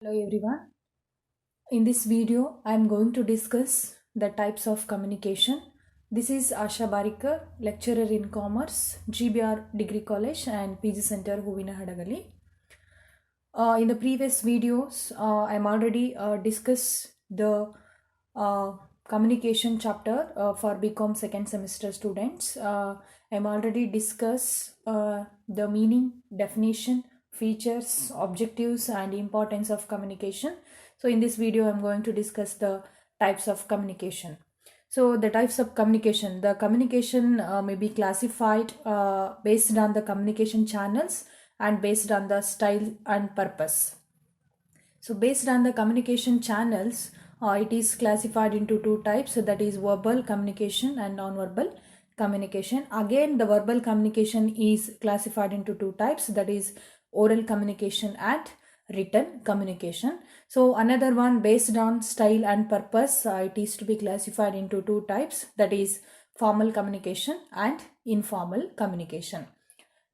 Hello everyone. In this video, I am going to discuss the types of communication. This is Asha Barikar, lecturer in Commerce, GBR Degree College and PG Center, Huvina Hadagali. In the previous videos, I am already discussed the communication chapter for BCom second semester students. I am already discussed the meaning, definition, features, objectives and importance of communication. So in this video I'm going to discuss the types of communication. So the types of communication, the communication may be classified based on the communication channels and based on the style and purpose. So based on the communication channels, it is classified into two types, so that is verbal communication and non-verbal communication. Again, the verbal communication is classified into two types, that is oral communication and written communication. So another one based on style and purpose, it is to be classified into two types, that is formal communication and informal communication.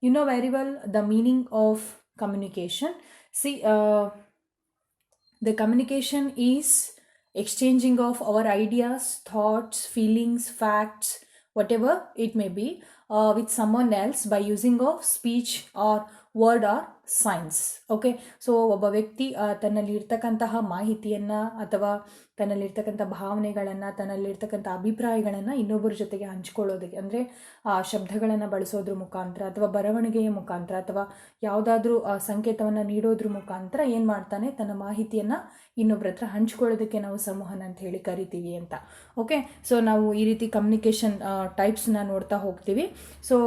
You know very well the meaning of communication. See, the communication is exchanging of our ideas, thoughts, feelings, facts, whatever it may be, with someone else by using of speech or word or signs. Okay, so ಒಬ್ಬ ವ್ಯಕ್ತಿ ತನ್ನಲ್ಲಿರ್ತಕ್ಕಂತಹ ಮಾಹಿತಿಯನ್ನು ಅಥವಾ ತನ್ನಲ್ಲಿರ್ತಕ್ಕಂಥ ಭಾವನೆಗಳನ್ನು, ತನ್ನಲ್ಲಿರ್ತಕ್ಕಂಥ ಅಭಿಪ್ರಾಯಗಳನ್ನು ಇನ್ನೊಬ್ಬರ ಜೊತೆಗೆ ಹಂಚ್ಕೊಳ್ಳೋದಕ್ಕೆ, ಅಂದರೆ ಶಬ್ದಗಳನ್ನು ಬಳಸೋದ್ರ ಮುಖಾಂತರ ಅಥವಾ ಬರವಣಿಗೆಯ ಮುಖಾಂತರ ಅಥವಾ ಯಾವುದಾದ್ರೂ ಸಂಕೇತವನ್ನು ನೀಡೋದ್ರ ಮುಖಾಂತರ ಏನು ಮಾಡ್ತಾನೆ, ತನ್ನ ಮಾಹಿತಿಯನ್ನು ಇನ್ನೊಬ್ಬರ ಹತ್ರ ಹಂಚ್ಕೊಳ್ಳೋದಕ್ಕೆ ನಾವು ಸಂವಹನ ಅಂತ ಹೇಳಿ ಕರಿತೀವಿ ಅಂತ. ಓಕೆ, ಸೊ ನಾವು ಈ ರೀತಿ ಕಮ್ಯುನಿಕೇಷನ್ ಟೈಪ್ಸ್ನ ನೋಡ್ತಾ ಹೋಗ್ತೀವಿ. So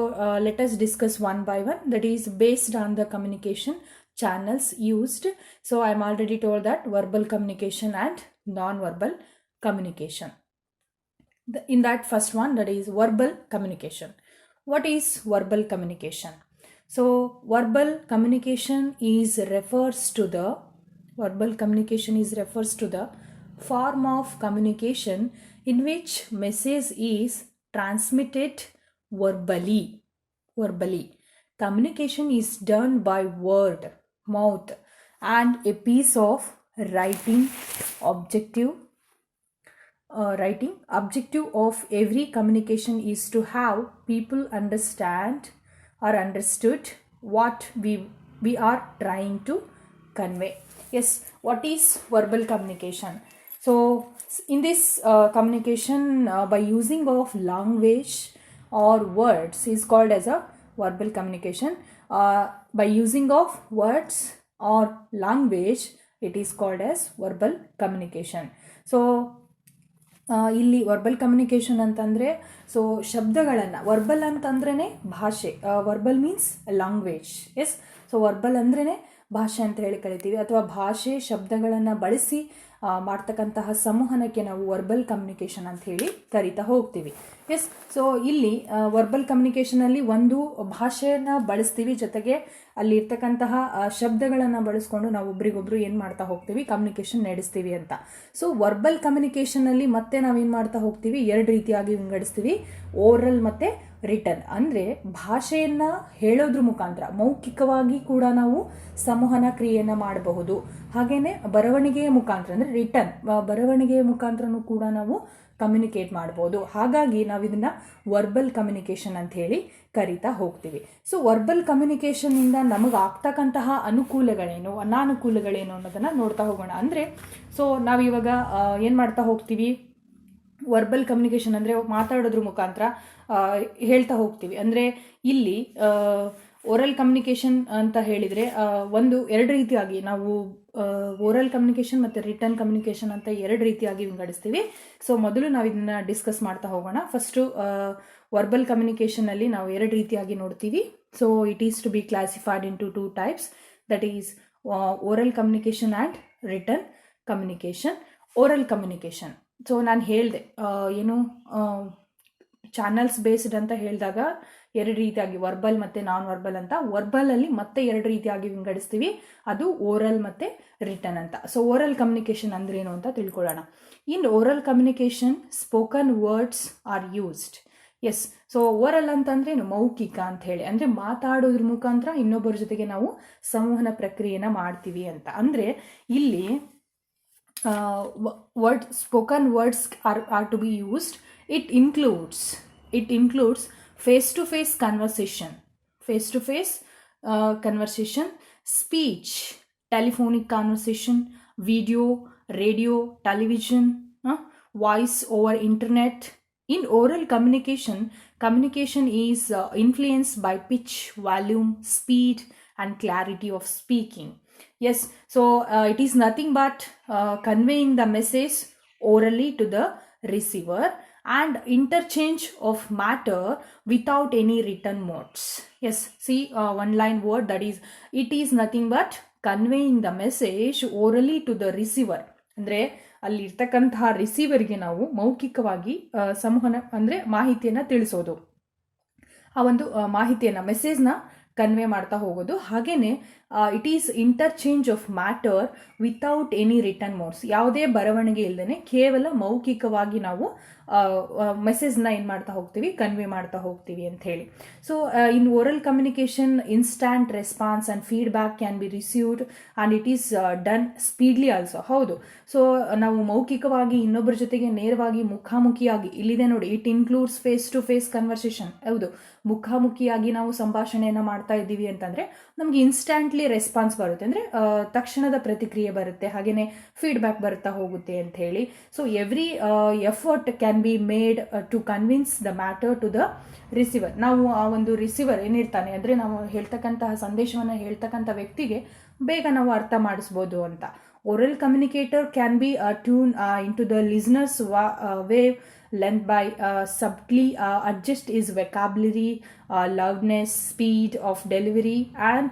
let us discuss one by one, that is based on the communication channels used. So I am already told that verbal communication and non-verbal communication. In that first one, that is verbal communication. What is verbal communication? So verbal communication refers to the form of communication in which message is transmitted verbally. Communication is done by word, mouth, and a piece of writing. Objective of every communication is to have people understand or understood what we are trying to convey. Yes, what is verbal communication? So in this communication by using of language or words is called as a verbal communication. By using of words or language, it is called as verbal communication. So ಇಲ್ಲಿ verbal communication ಅಂತಂದರೆ, so ಶಬ್ದಗಳನ್ನು, verbal ಅಂತಂದ್ರೇ ಭಾಷೆ, verbal means language. Yes, so verbal ಅಂದ್ರೇ ಭಾಷೆ ಅಂತ ಹೇಳಿ ಕರಿತೀವಿ, ಅಥವಾ ಭಾಷೆ ಶಬ್ದಗಳನ್ನು ಬಳಸಿ ಮಾಡ್ತಕ್ಕಂತಹ ಸಂವಹನಕ್ಕೆ ನಾವು ವರ್ಬಲ್ ಕಮ್ಯುನಿಕೇಷನ್ ಅಂತ ಹೇಳಿ ಕರಿತಾ ಹೋಗ್ತೀವಿ. ಎಸ್, ಸೊ ಇಲ್ಲಿ ವರ್ಬಲ್ ಕಮ್ಯುನಿಕೇಷನಲ್ಲಿ ಒಂದು ಭಾಷೆಯನ್ನು ಬಳಸ್ತೀವಿ, ಜೊತೆಗೆ ಅಲ್ಲಿ ಇರ್ತಕ್ಕಂತಹ ಶಬ್ದಗಳನ್ನು ಬಳಸ್ಕೊಂಡು ನಾವು ಒಬ್ರಿಗೊಬ್ರು ಏನು ಮಾಡ್ತಾ ಹೋಗ್ತೀವಿ, ಕಮ್ಯುನಿಕೇಷನ್ ನಡೆಸ್ತೀವಿ ಅಂತ. ಸೊ ವರ್ಬಲ್ ಕಮ್ಯುನಿಕೇಷನಲ್ಲಿ ಮತ್ತೆ ನಾವೇನು ಮಾಡ್ತಾ ಹೋಗ್ತೀವಿ, ಎರಡು ರೀತಿಯಾಗಿ ವಿಂಗಡಿಸ್ತೀವಿ, ಓರಲ್ ಮತ್ತು ರಿಟರ್ನ್. ಅಂದರೆ ಭಾಷೆಯನ್ನು ಹೇಳೋದ್ರ ಮುಖಾಂತರ ಮೌಖಿಕವಾಗಿ ಕೂಡ ನಾವು ಸಂವಹನ ಕ್ರಿಯೆಯನ್ನು ಮಾಡಬಹುದು. ಹಾಗೆಯೇ ಬರವಣಿಗೆಯ ಮುಖಾಂತರ, ಅಂದರೆ ರಿಟರ್ನ್ ಬರವಣಿಗೆಯ ಮುಖಾಂತರನೂ ಕೂಡ ನಾವು ಕಮ್ಯುನಿಕೇಟ್ ಮಾಡ್ಬೋದು. ಹಾಗಾಗಿ ನಾವು ಇದನ್ನು ವರ್ಬಲ್ ಕಮ್ಯುನಿಕೇಷನ್ ಅಂತ ಹೇಳಿ ಕರಿತಾ ಹೋಗ್ತೀವಿ. ಸೊ ವರ್ಬಲ್ ಕಮ್ಯುನಿಕೇಷನ್ನಿಂದ ನಮಗೆ ಆಗ್ತಕ್ಕಂತಹ ಅನುಕೂಲಗಳೇನು, ಅನಾನುಕೂಲಗಳೇನು ಅನ್ನೋದನ್ನು ನೋಡ್ತಾ ಹೋಗೋಣ. ಅಂದರೆ ಸೊ ನಾವಿವಾಗ ಏನು ಮಾಡ್ತಾ ಹೋಗ್ತೀವಿ, ವರ್ಬಲ್ ಕಮ್ಯುನಿಕೇಷನ್ ಅಂದರೆ ಮಾತಾಡೋದ್ರ ಮುಖಾಂತರ ಹೇಳ್ತಾ ಹೋಗ್ತೀವಿ. ಅಂದರೆ ಇಲ್ಲಿ ಓರಲ್ ಕಮ್ಯುನಿಕೇಷನ್ ಅಂತ ಹೇಳಿದರೆ ಎರಡು ರೀತಿಯಾಗಿ ನಾವು ಓರಲ್ ಕಮ್ಯುನಿಕೇಷನ್ ಮತ್ತು ರಿಟರ್ನ್ ಕಮ್ಯುನಿಕೇಷನ್ ಅಂತ ಎರಡು ರೀತಿಯಾಗಿ ವಿಂಗಡಿಸ್ತೀವಿ. ಸೊ ಮೊದಲು ನಾವು ಇದನ್ನು ಡಿಸ್ಕಸ್ ಮಾಡ್ತಾ ಹೋಗೋಣ. ಫಸ್ಟು ವರ್ಬಲ್ ಕಮ್ಯುನಿಕೇಷನಲ್ಲಿ ನಾವು ಎರಡು ರೀತಿಯಾಗಿ ನೋಡ್ತೀವಿ. So it is to be classified into two types, that is oral communication and written communication. Oral communication, so ನಾನು ಹೇಳಿದೆ ಏನು ಚಾನಲ್ಸ್ ಬೇಸ್ಡ್ ಅಂತ ಹೇಳಿದಾಗ ಎರಡು ರೀತಿಯಾಗಿ ವರ್ಬಲ್ ಮತ್ತು ನಾನ್ ವರ್ಬಲ್ ಅಂತ. ವರ್ಬಲಲ್ಲಿ ಮತ್ತೆ ಎರಡು ರೀತಿಯಾಗಿ ವಿಂಗಡಿಸ್ತೀವಿ, ಅದು ಓರಲ್ ಮತ್ತು ರಿಟರ್ನ್ ಅಂತ. ಸೊ ಓರಲ್ ಕಮ್ಯುನಿಕೇಷನ್ ಅಂದ್ರೇನು ಅಂತ ತಿಳ್ಕೊಳ್ಳೋಣ. In oral communication, spoken words are used. Yes. So oral ಅಂತಂದ್ರೆ ಏನು, ಮೌಖಿಕ ಅಂತ ಹೇಳಿ, ಅಂದ್ರೆ ಮಾತಾಡೋದ್ರ ಮುಖಾಂತರ ಇನ್ನೊಬ್ಬರ ಜೊತೆಗೆ ನಾವು ಸಂವಹನ ಪ್ರಕ್ರಿಯೆನ ಮಾಡ್ತೀವಿ ಅಂತ. ಅಂದ್ರೆ ಇಲ್ಲಿ spoken words are to be used. It includes face-to-face conversation, speech, telephonic conversation, video, radio, television, voice over internet. In oral communication is influenced by pitch, volume, speed and clarity of speaking. Yes, so it is nothing but conveying the message orally to the receiver and interchange of matter without any written modes. Yes, see one line word, that is, it is nothing but conveying the message orally to the receiver. ಅಂದರೆ ಅಲ್ಲಿ ಇರ್ತಕ್ಕಂತಹ ರಿಸೀವರ್ಗೆ ನಾವು ಮೌಖಿಕವಾಗಿ ಸಂವಹನ ಅಂದರೆ ಮಾಹಿತಿಯನ್ನು ತಿಳಿಸೋದು, ಆ ಒಂದು ಮಾಹಿತಿಯನ್ನು, ಮೆಸೇಜ್ನ ಕನ್ವೆ ಮಾಡ್ತಾ ಹೋಗೋದು. ಹಾಗೇನೆ it is interchange of matter without any return modes, ಯಾವುದೇ ಬರವಣಿಗೆ ಇಲ್ಲದೇ ಕೇವಲ ಮೌಖಿಕವಾಗಿ ನಾವು ಮೆಸೇಜ್ನ ಏನು ಮಾಡ್ತಾ ಹೋಗ್ತೀವಿ, ಕನ್ವೆ ಮಾಡ್ತಾ ಹೋಗ್ತೀವಿ ಅಂತ ಹೇಳಿ. So in oral communication instant response and feedback can be received and it is done speedily also. ಹೌದು, ಸೊ ನಾವು ಮೌಖಿಕವಾಗಿ ಇನ್ನೊಬ್ಬರ ಜೊತೆಗೆ ನೇರವಾಗಿ ಮುಖಾಮುಖಿಯಾಗಿ, ಇಲ್ಲಿದೆ ನೋಡಿ, it includes face to face conversation. ಹೌದು, ಮುಖಾಮುಖಿಯಾಗಿ ನಾವು ಸಂಭಾಷಣೆಯನ್ನು ಮಾಡ್ತಾ ಇದ್ದೀವಿ ಅಂತಂದರೆ ನಮಗೆ ಇನ್ಸ್ಟ್ಯಾಂಟ್ಲಿ ರೆಸ್ಪಾನ್ಸ್ ಬರುತ್ತೆ, ಅಂದರೆ ತಕ್ಷಣದ ಪ್ರತಿಕ್ರಿಯೆ ಬರುತ್ತೆ, ಹಾಗೆಯೇ ಫೀಡ್ಬ್ಯಾಕ್ ಬರ್ತಾ ಹೋಗುತ್ತೆ ಅಂತ ಹೇಳಿ. So every effort can be made to convince the matter to the receiver. ನಾವು ಆ ಒಂದು ರಿಸೀವರ್ ಏನಿರ್ತಾನೆ, ಅಂದರೆ ನಾವು ಹೇಳ್ತಕ್ಕಂತಹ ಸಂದೇಶವನ್ನು ಹೇಳ್ತಕ್ಕಂಥ ವ್ಯಕ್ತಿಗೆ ಬೇಗ ನಾವು ಅರ್ಥ ಮಾಡಿಸ್ಬೋದು ಅಂತ. Oral communicator can be tune into the listeners wave length by subtly adjust his vocabulary, loudness, speed of delivery and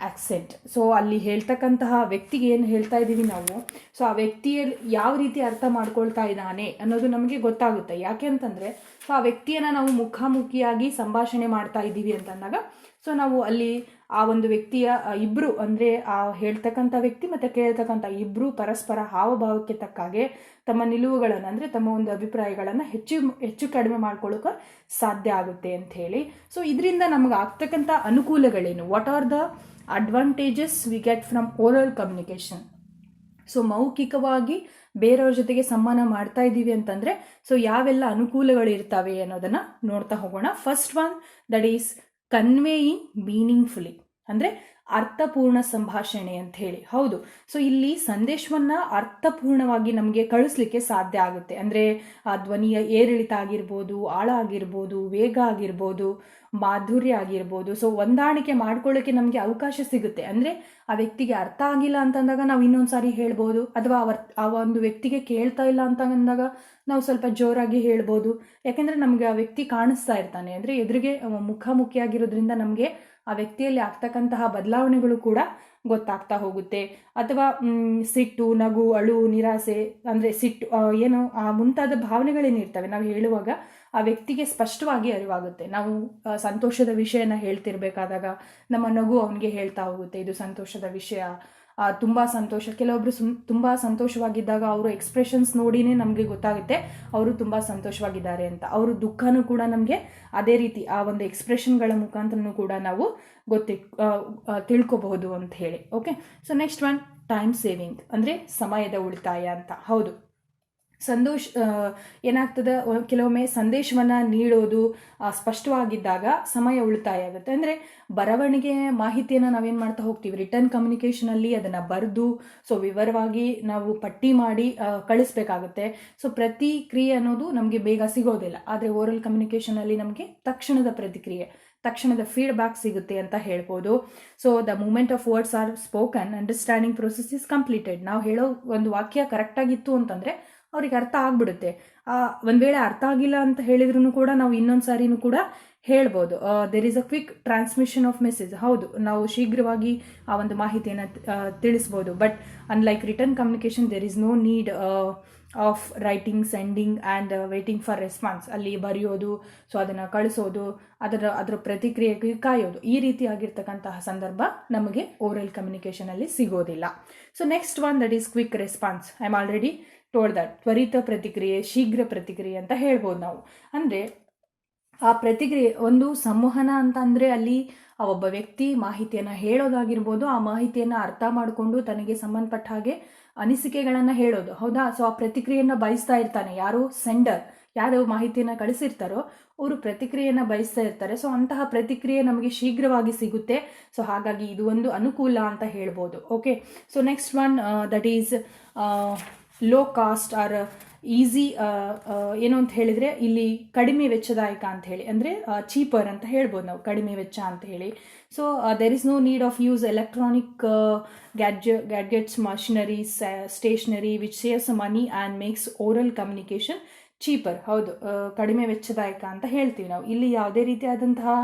accent. So ಅಲ್ಲಿ ಹೇಳ್ತಕ್ಕಂತಹ ವ್ಯಕ್ತಿಗೆ ಏನು ಹೇಳ್ತಾ ಇದ್ದೀವಿ ನಾವು, ಸೊ ಆ ವ್ಯಕ್ತಿಯಲ್ಲಿ ಯಾವ ರೀತಿ ಅರ್ಥ ಮಾಡ್ಕೊಳ್ತಾ ಇದ್ದಾನೆ ಅನ್ನೋದು ನಮಗೆ ಗೊತ್ತಾಗುತ್ತೆ. ಯಾಕೆ ಅಂತಂದರೆ, ಸೊ ಆ ವ್ಯಕ್ತಿಯನ್ನು ನಾವು ಮುಖಾಮುಖಿಯಾಗಿ ಸಂಭಾಷಣೆ ಮಾಡ್ತಾ ಇದ್ದೀವಿ ಅಂತಂದಾಗ, ಸೊ ನಾವು ಅಲ್ಲಿ ಆ ಒಂದು ವ್ಯಕ್ತಿಯ ಇಬ್ಬರು, ಅಂದರೆ ಆ ಹೇಳ್ತಕ್ಕಂಥ ವ್ಯಕ್ತಿ ಮತ್ತು ಕೇಳ್ತಕ್ಕಂಥ ಇಬ್ಬರು ಪರಸ್ಪರ ಹಾವಭಾವಕ್ಕೆ ತಕ್ಕಾಗೆ ತಮ್ಮ ನಿಲುವುಗಳನ್ನು, ಅಂದರೆ ತಮ್ಮ ಒಂದು ಅಭಿಪ್ರಾಯಗಳನ್ನು ಹೆಚ್ಚು ಕಡಿಮೆ ಮಾಡ್ಕೊಳ್ಳೋಕೆ ಸಾಧ್ಯ ಆಗುತ್ತೆ ಅಂತ ಹೇಳಿ. ಸೊ ಇದರಿಂದ ನಮಗೆ ಆಗ್ತಕ್ಕಂಥ ಅನುಕೂಲಗಳೇನು, what are the advantages we get from oral communication. So ಮೌಖಿಕವಾಗಿ ಬೇರೆಯವ್ರ ಜೊತೆಗೆ ಸಂವಹನ ಮಾಡ್ತಾ ಇದ್ದೀವಿ ಅಂತಂದರೆ ಸೊ ಯಾವೆಲ್ಲ ಅನುಕೂಲಗಳು ಇರ್ತವೆ ಅನ್ನೋದನ್ನು ನೋಡ್ತಾ ಹೋಗೋಣ. First one, that is conveying meaningfully, ಅಂದರೆ ಅರ್ಥಪೂರ್ಣ ಸಂಭಾಷಣೆ ಅಂತ ಹೇಳಿ. ಹೌದು, ಸೊ ಇಲ್ಲಿ ಸಂದೇಶವನ್ನು ಅರ್ಥಪೂರ್ಣವಾಗಿ ನಮಗೆ ಕಳಿಸ್ಲಿಕ್ಕೆ ಸಾಧ್ಯ ಆಗುತ್ತೆ. ಅಂದರೆ ಆ ಧ್ವನಿಯ ಏರಿಳಿತ ಆಗಿರ್ಬೋದು, ಆಳ ಆಗಿರ್ಬೋದು, ವೇಗ ಆಗಿರ್ಬೋದು, ಮಾಧುರ್ಯ ಆಗಿರ್ಬೋದು. ಸೊ ಹೊಂದಾಣಿಕೆ ಮಾಡ್ಕೊಳ್ಳೋಕ್ಕೆ ನಮಗೆ ಅವಕಾಶ ಸಿಗುತ್ತೆ. ಅಂದರೆ ಆ ವ್ಯಕ್ತಿಗೆ ಅರ್ಥ ಆಗಿಲ್ಲ ಅಂತಂದಾಗ ನಾವು ಇನ್ನೊಂದು ಸಾರಿ ಹೇಳ್ಬೋದು, ಅಥವಾ ಆ ಒಂದು ವ್ಯಕ್ತಿಗೆ ಕೇಳ್ತಾ ಇಲ್ಲ ಅಂತ ಅಂದಾಗ ನಾವು ಸ್ವಲ್ಪ ಜೋರಾಗಿ ಹೇಳ್ಬೋದು. ಯಾಕೆಂದರೆ ನಮಗೆ ಆ ವ್ಯಕ್ತಿ ಕಾಣಿಸ್ತಾ ಇರ್ತಾನೆ, ಅಂದರೆ ಎದುರಿಗೆ ಮುಖಾಮುಖಿಯಾಗಿರೋದ್ರಿಂದ ನಮಗೆ ಆ ವ್ಯಕ್ತಿಯಲ್ಲಿ ಆಗ್ತಕ್ಕಂತಹ ಬದಲಾವಣೆಗಳು ಕೂಡ ಗೊತ್ತಾಗ್ತಾ ಹೋಗುತ್ತೆ. ಅಥವಾ ಸಿಟ್ಟು, ನಗು, ಅಳು, ನಿರಾಸೆ, ಅಂದರೆ ಸಿಟ್ಟು ಏನು ಆ ಮುಂತಾದ ಭಾವನೆಗಳೇನಿರ್ತವೆ ನಾವು ಹೇಳುವಾಗ ಆ ವ್ಯಕ್ತಿಗೆ ಸ್ಪಷ್ಟವಾಗಿ ಅರಿವಾಗುತ್ತೆ. ನಾವು ಸಂತೋಷದ ವಿಷಯನ ಹೇಳ್ತಿರ್ಬೇಕಾದಾಗ ನಮ್ಮ ನಗು ಅವನಿಗೆ ಹೇಳ್ತಾ ಹೋಗುತ್ತೆ, ಇದು ಸಂತೋಷದ ವಿಷಯ, ತುಂಬ ಸಂತೋಷ. ಕೆಲವೊಬ್ರು ತುಂಬ ಸಂತೋಷವಾಗಿದ್ದಾಗ ಅವರು ಎಕ್ಸ್ಪ್ರೆಷನ್ಸ್ ನೋಡಿನೇ ನಮಗೆ ಗೊತ್ತಾಗುತ್ತೆ ಅವರು ತುಂಬ ಸಂತೋಷವಾಗಿದ್ದಾರೆ ಅಂತ. ಅವರು ದುಃಖನೂ ಕೂಡ ನಮಗೆ ಅದೇ ರೀತಿ ಆ ಒಂದು ಎಕ್ಸ್ಪ್ರೆಷನ್ಗಳ ಮುಖಾಂತರನೂ ಕೂಡ ನಾವು ತಿಳ್ಕೊಬಹುದು ಅಂತ ಹೇಳಿ. Okay, so next one, time saving, ಅಂದರೆ ಸಮಯದ ಉಳಿತಾಯ ಅಂತ. ಹೌದು, ಏನಾಗ್ತದೆ, ಕೆಲವೊಮ್ಮೆ ಸಂದೇಶವನ್ನು ನೀಡೋದು ಸ್ಪಷ್ಟವಾಗಿದ್ದಾಗ ಸಮಯ ಉಳಿತಾಯ ಆಗುತ್ತೆ. ಅಂದರೆ ಬರವಣಿಗೆ ಮಾಹಿತಿಯನ್ನು ನಾವೇನು ಮಾಡ್ತಾ ಹೋಗ್ತೀವಿ, ರಿಟರ್ನ್ ಕಮ್ಯುನಿಕೇಷನಲ್ಲಿ ಅದನ್ನು ಬರೆದು ಸೊ ವಿವರವಾಗಿ ನಾವು ಪಟ್ಟಿ ಮಾಡಿ ಕಳಿಸ್ಬೇಕಾಗುತ್ತೆ. ಸೊ ಪ್ರತಿಕ್ರಿಯೆ ಅನ್ನೋದು ನಮಗೆ ಬೇಗ ಸಿಗೋದಿಲ್ಲ. ಆದರೆ ಓರಲ್ ಕಮ್ಯುನಿಕೇಷನಲ್ಲಿ ನಮಗೆ ತಕ್ಷಣದ ಪ್ರತಿಕ್ರಿಯೆ, ತಕ್ಷಣದ ಫೀಡ್ಬ್ಯಾಕ್ ಸಿಗುತ್ತೆ ಅಂತ ಹೇಳ್ಬೋದು. So the moment of words are spoken, understanding process is completed. ನಾವು ಹೇಳೋ ಒಂದು ವಾಕ್ಯ ಕರೆಕ್ಟಾಗಿತ್ತು ಅಂತಂದರೆ ಅವ್ರಿಗೆ ಅರ್ಥ ಆಗ್ಬಿಡುತ್ತೆ. ಒಂದು ವೇಳೆ ಅರ್ಥ ಆಗಿಲ್ಲ ಅಂತ ಹೇಳಿದ್ರು ಕೂಡ ನಾವು ಇನ್ನೊಂದು ಸಾರಿನೂ ಕೂಡ ಹೇಳ್ಬೋದು. There is a quick transmission of message. ಹೌದು, ನಾವು ಶೀಘ್ರವಾಗಿ ಆ ಒಂದು ಮಾಹಿತಿಯನ್ನು ತಿಳಿಸ್ಬೋದು. But unlike written communication, there is no need of writing, sending and waiting for response. ಅಲ್ಲಿ ಬರೆಯೋದು, ಸೊ ಅದನ್ನು ಕಳಿಸೋದು, ಅದರ ಪ್ರತಿಕ್ರಿಯೆಗೆ ಕಾಯೋದು, ಈ ರೀತಿಯಾಗಿರ್ತಕ್ಕಂತಹ ಸಂದರ್ಭ ನಮಗೆ ಓರಲ್ ಕಮ್ಯುನಿಕೇಷನಲ್ಲಿ ಸಿಗೋದಿಲ್ಲ. So next one, that is quick response. I am already told that. ತ್ವರಿತ ಪ್ರತಿಕ್ರಿಯೆ, ಶೀಘ್ರ ಪ್ರತಿಕ್ರಿಯೆ ಅಂತ ಹೇಳ್ಬೋದು ನಾವು. ಅಂದರೆ ಆ ಪ್ರತಿಕ್ರಿಯೆ ಒಂದು ಸಂವಹನ ಅಂತ ಅಂದರೆ ಅಲ್ಲಿ ಆ ಒಬ್ಬ ವ್ಯಕ್ತಿ ಮಾಹಿತಿಯನ್ನು ಹೇಳೋದಾಗಿರ್ಬೋದು, ಆ ಮಾಹಿತಿಯನ್ನು ಅರ್ಥ ಮಾಡಿಕೊಂಡು ತನಗೆ ಸಂಬಂಧಪಟ್ಟ ಹಾಗೆ ಅನಿಸಿಕೆಗಳನ್ನು ಹೇಳೋದು, ಹೌದಾ. ಸೊ ಆ ಪ್ರತಿಕ್ರಿಯೆಯನ್ನು ಬಯಸ್ತಾ ಇರ್ತಾನೆ ಯಾರು, ಸೆಂಡರ್, ಯಾರು ಮಾಹಿತಿಯನ್ನು ಕಳಿಸಿರ್ತಾರೋ ಅವರು ಪ್ರತಿಕ್ರಿಯೆಯನ್ನು ಬಯಸ್ತಾ ಇರ್ತಾರೆ. ಸೊ ಅಂತಹ ಪ್ರತಿಕ್ರಿಯೆ ನಮಗೆ ಶೀಘ್ರವಾಗಿ ಸಿಗುತ್ತೆ. ಸೊ ಹಾಗಾಗಿ ಇದು ಒಂದು ಅನುಕೂಲ ಅಂತ ಹೇಳ್ಬೋದು. Okay, so next one that is low cost are easy. ಏನು ಅಂತ ಹೇಳಿದರೆ ಇಲ್ಲಿ ಕಡಿಮೆ ವೆಚ್ಚದಾಯಕ ಅಂತ ಹೇಳಿ, ಅಂದರೆ ಚೀಪರ್ ಅಂತ ಹೇಳ್ಬೋದು ನಾವು, ಕಡಿಮೆ ವೆಚ್ಚ ಅಂತ ಹೇಳಿ. So there is no need of use electronic gadgets, machineries, stationery which saves money and makes oral communication cheaper. ಹೌದು, ಕಡಿಮೆ ವೆಚ್ಚದಾಯಕ ಅಂತ ಹೇಳ್ತೀವಿ ನಾವು. ಇಲ್ಲಿ ಯಾವುದೇ ರೀತಿಯಾದಂತಹ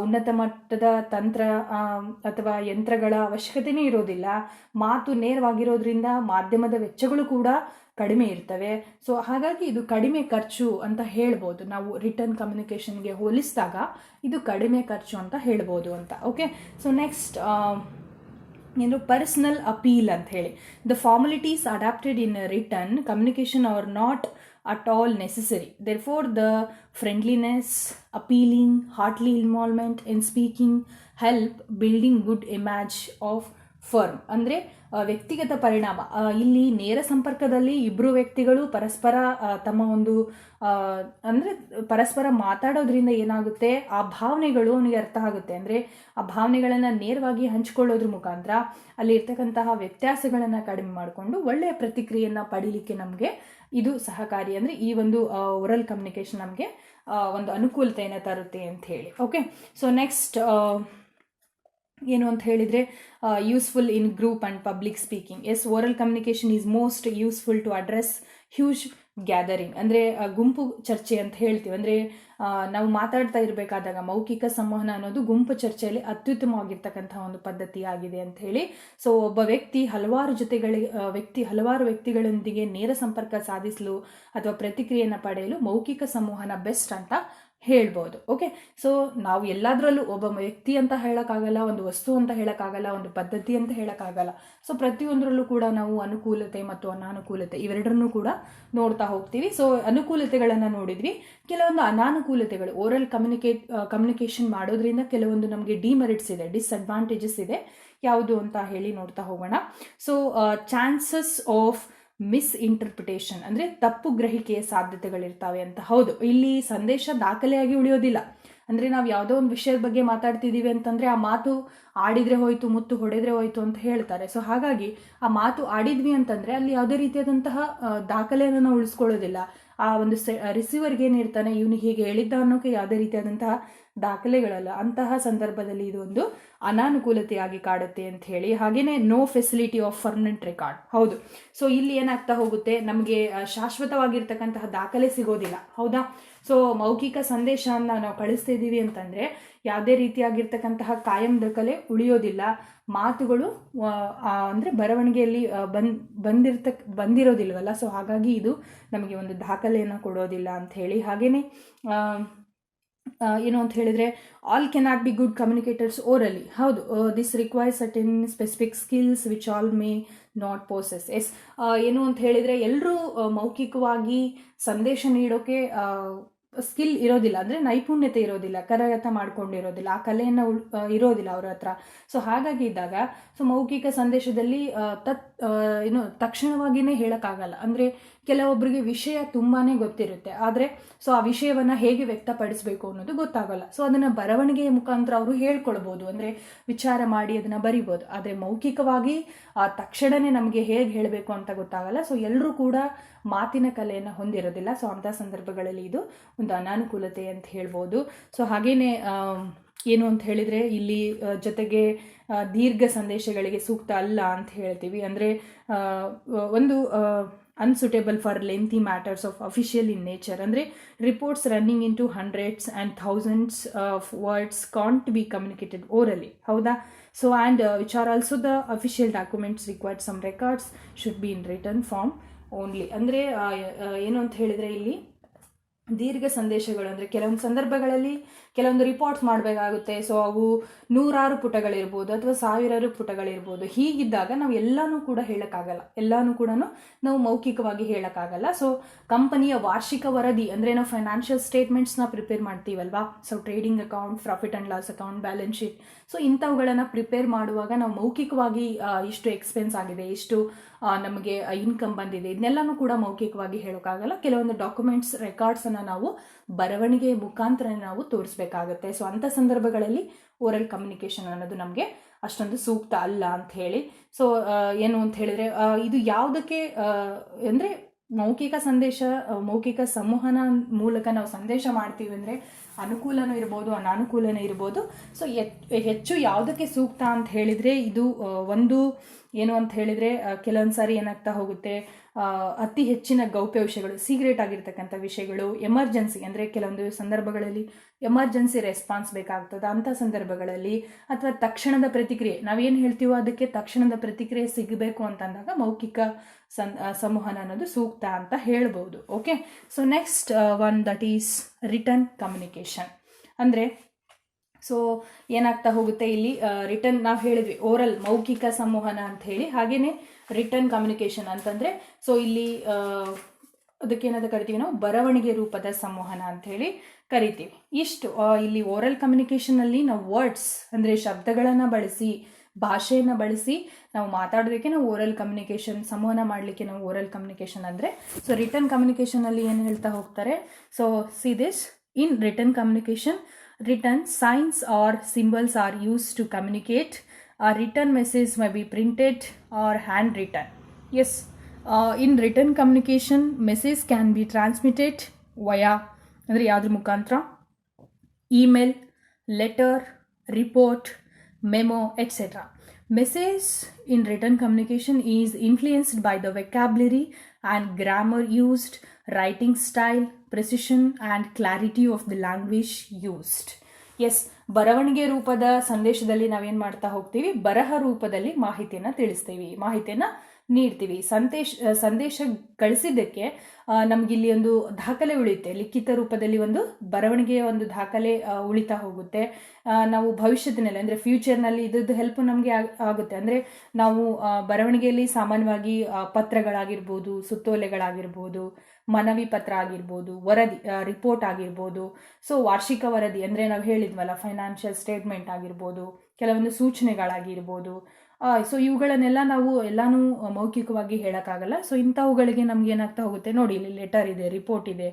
ಉನ್ನತ ಮಟ್ಟದ ತಂತ್ರ ಅಥವಾ ಯಂತ್ರಗಳ ಅವಶ್ಯಕತೆಯೇ ಇರೋದಿಲ್ಲ. ಮಾತು ನೇರವಾಗಿರೋದ್ರಿಂದ ಮಾಧ್ಯಮದ ವೆಚ್ಚಗಳು ಕೂಡ ಕಡಿಮೆ ಇರ್ತವೆ. ಸೊ ಹಾಗಾಗಿ ಇದು ಕಡಿಮೆ ಖರ್ಚು ಅಂತ ಹೇಳ್ಬೋದು ನಾವು. ರಿಟರ್ನ್ ಕಮ್ಯುನಿಕೇಷನ್ಗೆ ಹೋಲಿಸಿದಾಗ ಇದು ಕಡಿಮೆ ಖರ್ಚು ಅಂತ ಹೇಳ್ಬೋದು ಅಂತ. ಓಕೆ, ಸೊ ನೆಕ್ಸ್ಟ್ ಏನು ಪರ್ಸನಲ್ ಅಪೀಲ್ ಅಂತ ಹೇಳಿ. The formalities adapted in written communication are not at all necessary. Therefore, the friendliness, appealing, heartly involvement in speaking help building good image of firm. ಅಂದರೆ ವ್ಯಕ್ತಿಗತ ಪರಿಣಾಮ. ಇಲ್ಲಿ ನೇರ ಸಂಪರ್ಕದಲ್ಲಿ ಇಬ್ಬರು ವ್ಯಕ್ತಿಗಳು ಪರಸ್ಪರ ತಮ್ಮ ಒಂದು ಅಂದರೆ ಪರಸ್ಪರ ಮಾತಾಡೋದ್ರಿಂದ ಏನಾಗುತ್ತೆ, ಆ ಭಾವನೆಗಳು ಅವನಿಗೆ ಅರ್ಥ ಆಗುತ್ತೆ. ಅಂದರೆ ಆ ಭಾವನೆಗಳನ್ನು ನೇರವಾಗಿ ಹಂಚಿಕೊಳ್ಳೋದ್ರ ಮುಖಾಂತರ ಅಲ್ಲಿ ಇರ್ತಕ್ಕಂತಹ ವ್ಯತ್ಯಾಸಗಳನ್ನು ಕಡಿಮೆ ಮಾಡಿಕೊಂಡು ಒಳ್ಳೆಯ ಪ್ರತಿಕ್ರಿಯೆಯನ್ನು ಪಡೀಲಿಕ್ಕೆ ನಮಗೆ ಇದು ಸಹಕಾರಿ. ಅಂದರೆ ಈ ಒಂದು ಓರಲ್ ಕಮ್ಯುನಿಕೇಷನ್ ನಮಗೆ ಒಂದು ಅನುಕೂಲತೆಯನ್ನು ತರುತ್ತೆ ಅಂತ ಹೇಳಿ. ಓಕೆ, ಸೊ ನೆಕ್ಸ್ಟ್ ಏನು ಅಂತ ಹೇಳಿದರೆ useful in group and public speaking. Yes, oral communication is most useful to address huge gathering. ಅಂದರೆ ಗುಂಪು ಚರ್ಚೆ ಅಂತ ಹೇಳ್ತೀವಿ. ಅಂದರೆ ನಾವು ಮಾತಾಡ್ತಾ ಇರಬೇಕಾದಾಗ ಮೌಖಿಕ ಸಂವಹನ ಅನ್ನೋದು ಗುಂಪು ಚರ್ಚೆಯಲ್ಲಿ ಅತ್ಯುತ್ತಮವಾಗಿರ್ತಕ್ಕಂಥ ಒಂದು ಪದ್ಧತಿ ಆಗಿದೆ ಅಂತ ಹೇಳಿ. ಸೊ ಒಬ್ಬ ವ್ಯಕ್ತಿ ಹಲವಾರು ವ್ಯಕ್ತಿಗಳೊಂದಿಗೆ ನೇರ ಸಂಪರ್ಕ ಸಾಧಿಸಲು ಅಥವಾ ಪ್ರತಿಕ್ರಿಯೆಯನ್ನು ಪಡೆಯಲು ಮೌಖಿಕ ಸಂವಹನ ಬೆಸ್ಟ್ ಅಂತ ಹೇಳ್ಬೋದು. ಓಕೆ, ಸೊ ನಾವು ಎಲ್ಲದರಲ್ಲೂ ಒಬ್ಬ ವ್ಯಕ್ತಿ ಅಂತ ಹೇಳೋಕ್ಕಾಗಲ್ಲ, ಒಂದು ವಸ್ತು ಅಂತ ಹೇಳೋಕ್ಕಾಗಲ್ಲ, ಒಂದು ಪದ್ಧತಿ ಅಂತ ಹೇಳೋಕ್ಕಾಗಲ್ಲ. ಸೊ ಪ್ರತಿಯೊಂದರಲ್ಲೂ ಕೂಡ ನಾವು ಅನುಕೂಲತೆ ಮತ್ತು ಅನಾನುಕೂಲತೆ ಇವೆರಡರನ್ನೂ ಕೂಡ ನೋಡ್ತಾ ಹೋಗ್ತೀವಿ. ಸೊ ಅನುಕೂಲತೆಗಳನ್ನು ನೋಡಿದ್ವಿ. ಕೆಲವೊಂದು ಅನಾನುಕೂಲತೆಗಳು, ಓರಲ್ ಕಮ್ಯುನಿಕೇಷನ್ ಮಾಡೋದ್ರಿಂದ ಕೆಲವೊಂದು ನಮಗೆ ಡಿಮೆರಿಟ್ಸ್ ಇದೆ, ಡಿಸ್ಅಡ್ವಾಂಟೇಜಸ್ ಇದೆ. ಯಾವುದು ಅಂತ ಹೇಳಿ ನೋಡ್ತಾ ಹೋಗೋಣ. ಸೊ ಚಾನ್ಸಸ್ ಆಫ್ ಮಿಸ್ಇಂಟರ್ಪ್ರಿಟೇಷನ್, ಅಂದರೆ ತಪ್ಪು ಗ್ರಹಿಕೆಯ ಸಾಧ್ಯತೆಗಳಿರ್ತಾವೆ ಅಂತ. ಹೌದು, ಇಲ್ಲಿ ಸಂದೇಶ ದಾಖಲೆಯಾಗಿ ಉಳಿಯೋದಿಲ್ಲ. ಅಂದರೆ ನಾವು ಯಾವುದೋ ಒಂದು ವಿಷಯದ ಬಗ್ಗೆ ಮಾತಾಡ್ತಿದ್ದೀವಿ ಅಂತಂದರೆ ಆ ಮಾತು ಆಡಿದರೆ ಹೋಯಿತು, ಮುತ್ತು ಹೊಡೆದ್ರೆ ಹೋಯಿತು ಅಂತ ಹೇಳ್ತಾರೆ. ಸೊ ಹಾಗಾಗಿ ಆ ಮಾತು ಆಡಿದ್ವಿ ಅಂತಂದರೆ ಅಲ್ಲಿ ಯಾವುದೇ ರೀತಿಯಾದಂತಹ ದಾಖಲೆಯನ್ನು ನಾವು ಉಳಿಸ್ಕೊಳ್ಳೋದಿಲ್ಲ. ಆ ಒಂದು ರಿಸೀವರ್ಗೆ ಏನಿರ್ತಾನೆ, ಇವನಿಗೆ ಹೀಗೆ ಹೇಳಿದ್ದ ಅನ್ನೋಕ್ಕೆ ಯಾವುದೇ ರೀತಿಯಾದಂತಹ ದಾಖಲೆಗಳಲ್ಲ. ಅಂತಹ ಸಂದರ್ಭದಲ್ಲಿ ಇದು ಒಂದು ಅನಾನುಕೂಲತೆಯಾಗಿ ಕಾಡುತ್ತೆ ಅಂತ ಹೇಳಿ. ಹಾಗೆಯೇ no facility of permanent record. ಹೌದು, ಸೊ ಇಲ್ಲಿ ಏನಾಗ್ತಾ ಹೋಗುತ್ತೆ, ನಮಗೆ ಶಾಶ್ವತವಾಗಿರ್ತಕ್ಕಂತಹ ದಾಖಲೆ ಸಿಗೋದಿಲ್ಲ. ಹೌದಾ. ಸೊ ಮೌಖಿಕ ಸಂದೇಶವನ್ನು ನಾವು ಕಳಿಸ್ತಾ ಇದ್ದೀವಿ ಅಂತಂದರೆ ಯಾವುದೇ ರೀತಿಯಾಗಿರ್ತಕ್ಕಂತಹ ಕಾಯಂ ದಾಖಲೆ ಉಳಿಯೋದಿಲ್ಲ. ಮಾತುಗಳು ಅಂದರೆ ಬರವಣಿಗೆಯಲ್ಲಿ ಬಂದಿರೋದಿಲ್ವಲ್ಲ. ಸೊ ಹಾಗಾಗಿ ಇದು ನಮಗೆ ಒಂದು ದಾಖಲೆಯನ್ನು ಕೊಡೋದಿಲ್ಲ ಅಂತ ಹೇಳಿ. ಹಾಗೆಯೇ ಏನು ಅಂತ ಹೇಳಿದರೆ all cannot be good communicators orally. ಹೌದು, this requires certain specific skills which all may not possess. Yes, ಏನು ಅಂತ ಹೇಳಿದರೆ ಎಲ್ಲರೂ ಮೌಖಿಕವಾಗಿ ಸಂದೇಶ ನೀಡೋಕೆ ಸ್ಕಿಲ್ ಇರೋದಿಲ್ಲ, ಅಂದರೆ ನೈಪುಣ್ಯತೆ ಇರೋದಿಲ್ಲ, ಕರಗತ ಮಾಡ್ಕೊಂಡಿರೋದಿಲ್ಲ, ಆ ಕಲೆಯನ್ನು ಇರೋದಿಲ್ಲ ಅವ್ರ ಹತ್ರ. ಸೊ ಹಾಗಾಗಿ ಇದ್ದಾಗ ಸೊ ಮೌಖಿಕ ಸಂದೇಶದಲ್ಲಿ ತಕ್ಷಣವಾಗಿಯೇ ಹೇಳೋಕ್ಕಾಗಲ್ಲ. ಅಂದರೆ ಕೆಲವೊಬ್ಬರಿಗೆ ವಿಷಯ ತುಂಬಾ ಗೊತ್ತಿರುತ್ತೆ, ಆದರೆ ಸೊ ಆ ವಿಷಯವನ್ನು ಹೇಗೆ ವ್ಯಕ್ತಪಡಿಸಬೇಕು ಅನ್ನೋದು ಗೊತ್ತಾಗಲ್ಲ. ಸೊ ಅದನ್ನು ಬರವಣಿಗೆಯ ಮುಖಾಂತರ ಅವರು ಹೇಳ್ಕೊಳ್ಬೋದು, ಅಂದರೆ ವಿಚಾರ ಮಾಡಿ ಅದನ್ನು ಬರಿಬೋದು. ಆದರೆ ಮೌಖಿಕವಾಗಿ ತಕ್ಷಣವೇ ನಮಗೆ ಹೇಗೆ ಹೇಳಬೇಕು ಅಂತ ಗೊತ್ತಾಗಲ್ಲ. ಸೊ ಎಲ್ಲರೂ ಕೂಡ ಮಾತಿನ ಕಲೆಯನ್ನು ಹೊಂದಿರೋದಿಲ್ಲ. ಸೊ ಅಂಥ ಸಂದರ್ಭಗಳಲ್ಲಿ ಇದು ಒಂದು ಅನಾನುಕೂಲತೆ ಅಂತ ಹೇಳ್ಬೋದು. ಸೊ ಹಾಗೆಯೇ ಏನು ಅಂತ ಹೇಳಿದರೆ ಇಲ್ಲಿ ಜೊತೆಗೆ ದೀರ್ಘ ಸಂದೇಶಗಳಿಗೆ ಸೂಕ್ತ ಅಲ್ಲ ಅಂತ ಹೇಳ್ತೀವಿ. ಅಂದರೆ ಒಂದು unsuitable for lengthy matters of official in nature. ಅಂದರೆ reports running into hundreds and thousands of words can't be communicated orally. ಹೌದಾ. So and which are also the official documents required some records should be in written form only. ಅಂದರೆ ಏನು ಅಂತ ಹೇಳಿದರೆ ಇಲ್ಲಿ ದೀರ್ಘ ಸಂದೇಶಗಳು ಅಂದರೆ ಕೆಲವೊಂದು ಸಂದರ್ಭಗಳಲ್ಲಿ ಕೆಲವೊಂದು ರಿಪೋರ್ಟ್ಸ್ ಮಾಡಬೇಕಾಗುತ್ತೆ. ಸೊ ಅವು 100 ಪುಟಗಳಿರ್ಬೋದು ಅಥವಾ 1000 ಪುಟಗಳಿರ್ಬೋದು. ಹೀಗಿದ್ದಾಗ ನಾವು ಎಲ್ಲನೂ ಕೂಡ ಹೇಳೋಕ್ಕಾಗಲ್ಲ, ಎಲ್ಲನೂ ಕೂಡ ನಾವು ಮೌಖಿಕವಾಗಿ ಹೇಳೋಕ್ಕಾಗಲ್ಲ. ಸೊ ಕಂಪನಿಯ ವಾರ್ಷಿಕ ವರದಿ ಅಂದರೆ ನಾವು ಫೈನಾನ್ಷಿಯಲ್ ಸ್ಟೇಟ್ಮೆಂಟ್ಸ್ನ ಪ್ರಿಪೇರ್ ಮಾಡ್ತೀವಲ್ವಾ, so trading account, profit and loss account, balance sheet, so ಇಂಥವುಗಳನ್ನು ಪ್ರಿಪೇರ್ ಮಾಡುವಾಗ ನಾವು ಮೌಖಿಕವಾಗಿ ಇಷ್ಟು ಎಕ್ಸ್ಪೆನ್ಸ್ ಆಗಿದೆ, ಇಷ್ಟು ನಮಗೆ ಇನ್ಕಮ್ ಬಂದಿದೆ, ಇದನ್ನೆಲ್ಲನೂ ಕೂಡ ಮೌಖಿಕವಾಗಿ ಹೇಳೋಕ್ಕಾಗಲ್ಲ. ಕೆಲವೊಂದು ಡಾಕ್ಯುಮೆಂಟ್ಸ್, ರೆಕಾರ್ಡ್ಸನ್ನು ನಾವು ಬರವಣಿಗೆ ಮುಖಾಂತರ ನಾವು ತೋರಿಸ್ಬೇಕಾಗುತ್ತೆ. ಸೊ ಅಂಥ ಸಂದರ್ಭಗಳಲ್ಲಿ ಓರಲ್ ಕಮ್ಯುನಿಕೇಷನ್ ಅನ್ನೋದು ನಮಗೆ ಅಷ್ಟೊಂದು ಸೂಕ್ತ ಅಲ್ಲ ಅಂತ ಹೇಳಿ. ಸೊ ಏನು ಅಂತ ಹೇಳಿದ್ರೆ ಇದು ಯಾವುದಕ್ಕೆ ಅಂದರೆ ಮೌಖಿಕ ಸಂದೇಶ, ಮೌಖಿಕ ಸಂವಹನ ಮೂಲಕ ನಾವು ಸಂದೇಶ ಮಾಡ್ತೀವಿ ಅಂದರೆ ಅನುಕೂಲನೂ ಇರ್ಬೋದು, ಅನಾನುಕೂಲನೂ ಇರ್ಬೋದು. ಸೊ ಹೆಚ್ಚು ಯಾವುದಕ್ಕೆ ಸೂಕ್ತ ಅಂತ ಹೇಳಿದರೆ ಇದು ಒಂದು ಏನು ಅಂತ ಹೇಳಿದರೆ ಕೆಲವೊಂದು ಸಾರಿ ಏನಾಗ್ತಾ ಹೋಗುತ್ತೆ, ಅತಿ ಹೆಚ್ಚಿನ ಗೌಪ್ಯ ವಿಷಯಗಳು, ಸೀಕ್ರೆಟ್ ಆಗಿರ್ತಕ್ಕಂಥ ವಿಷಯಗಳು, ಎಮರ್ಜೆನ್ಸಿ ಅಂದರೆ ಕೆಲವೊಂದು ಸಂದರ್ಭಗಳಲ್ಲಿ ಎಮರ್ಜೆನ್ಸಿ ರೆಸ್ಪಾನ್ಸ್ ಬೇಕಾಗ್ತದೆ. ಅಂಥ ಸಂದರ್ಭಗಳಲ್ಲಿ ಅಥವಾ ತಕ್ಷಣದ ಪ್ರತಿಕ್ರಿಯೆ, ನಾವೇನು ಹೇಳ್ತೀವೋ ಅದಕ್ಕೆ ತಕ್ಷಣದ ಪ್ರತಿಕ್ರಿಯೆ ಸಿಗಬೇಕು ಅಂತಂದಾಗ ಮೌಖಿಕ ಸಂವಹನ ಅನ್ನೋದು ಸೂಕ್ತ ಅಂತ ಹೇಳ್ಬೋದು. Okay, so next one that is return communication. ಅಂದರೆ ಸೊ ಏನಾಗ್ತಾ ಹೋಗುತ್ತೆ ಇಲ್ಲಿ ರಿಟರ್ನ್, ನಾವು ಹೇಳಿದ್ವಿ ಓರಲ್ ಮೌಖಿಕ ಸಂವಹನ ಅಂತ ಹೇಳಿ, ಹಾಗೆಯೇ ರಿಟರ್ನ್ ಕಮ್ಯುನಿಕೇಷನ್ ಅಂತಂದರೆ ಸೊ ಇಲ್ಲಿ ಅದಕ್ಕೇನಾದ ಕರಿತೀವಿ ನಾವು ಬರವಣಿಗೆ ರೂಪದ ಸಂವಹನ ಅಂತ ಹೇಳಿ ಕರಿತೀವಿ. ಇಷ್ಟು ಇಲ್ಲಿ ಓರಲ್ ಕಮ್ಯುನಿಕೇಷನಲ್ಲಿ ನಾವು ವರ್ಡ್ಸ್ ಅಂದರೆ ಶಬ್ದಗಳನ್ನು ಬಳಸಿ, ಭಾಷೆಯನ್ನು ಬಳಸಿ ನಾವು ಮಾತಾಡೋದಕ್ಕೆ ನಾವು ಓರಲ್ ಕಮ್ಯುನಿಕೇಷನ್, ಸಂವಹನ ಮಾಡಲಿಕ್ಕೆ ನಾವು ಓರಲ್ ಕಮ್ಯುನಿಕೇಷನ್ ಅಂದರೆ. ಸೊ ರಿಟರ್ನ್ ಕಮ್ಯುನಿಕೇಷನಲ್ಲಿ ಏನು ಹೇಳ್ತಾ ಹೋಗ್ತಾರೆ, so see this in written communication, written signs or symbols are used to communicate. A written message may be printed or handwritten. Yes, in written communication, message can be transmitted via ಅಂದರೆ ಯಾವ್ದ್ರ ಮುಖಾಂತರ, email, letter, report, memo, et cetera. Message in written communication is influenced by the vocabulary and grammar used, writing style, precision and clarity of the language used. Yes, ಬರವಣಿಗೆ ರೂಪದ ಸಂದೇಶದಲ್ಲಿ ನಾವೇನು ಮಾಡ್ತಾ ಹೋಗ್ತೀವಿ, ಬರಹ ರೂಪದಲ್ಲಿ ಮಾಹಿತಿಯನ್ನು ತಿಳಿಸ್ತೀವಿ, ಮಾಹಿತಿಯನ್ನು ನೀಡ್ತೀವಿ. ಸಂದೇಶ ಕಳಿಸಿದ್ದಕ್ಕೆ ನಮಗಿಲ್ಲಿ ಒಂದು ದಾಖಲೆ ಉಳಿಯುತ್ತೆ, ಲಿಖಿತ ರೂಪದಲ್ಲಿ ಒಂದು ಬರವಣಿಗೆಯ ಒಂದು ದಾಖಲೆ ಉಳಿತಾ ಹೋಗುತ್ತೆ. ನಾವು ಭವಿಷ್ಯತ್ತಿನಲ್ಲಿ ಅಂದರೆ ಫ್ಯೂಚರ್ನಲ್ಲಿ ಇದ್ರದ್ದು ಹೆಲ್ಪ್ ನಮಗೆ ಆಗುತ್ತೆ. ಅಂದರೆ ನಾವು ಬರವಣಿಗೆಯಲ್ಲಿ ಸಾಮಾನ್ಯವಾಗಿ ಪತ್ರಗಳಾಗಿರ್ಬೋದು, ಸುತ್ತೋಲೆಗಳಾಗಿರ್ಬೋದು, ಮನವಿ ಪತ್ರ ಆಗಿರ್ಬೋದು, ವರದಿ ರಿಪೋರ್ಟ್ ಆಗಿರ್ಬೋದು, ಸೊ ವಾರ್ಷಿಕ ವರದಿ ಅಂದರೆ ನಾವು ಹೇಳಿದ್ವಲ್ಲ ಫೈನಾನ್ಷಿಯಲ್ ಸ್ಟೇಟ್ಮೆಂಟ್ ಆಗಿರ್ಬೋದು, ಕೆಲವೊಂದು ಸೂಚನೆಗಳಾಗಿರ್ಬೋದು. ಸೊ ಇವುಗಳನ್ನೆಲ್ಲ ನಾವು ಎಲ್ಲಾನು ಮೌಖಿಕವಾಗಿ ಹೇಳೋಕ್ಕಾಗಲ್ಲ. ಸೊ ಇಂಥವುಗಳಿಗೆ ನಮ್ಗೆ ಏನಾಗ್ತಾ ಹೋಗುತ್ತೆ, ನೋಡಿ ಇಲ್ಲಿ ಲೆಟರ್ ಇದೆ, ರಿಪೋರ್ಟ್ ಇದೆ,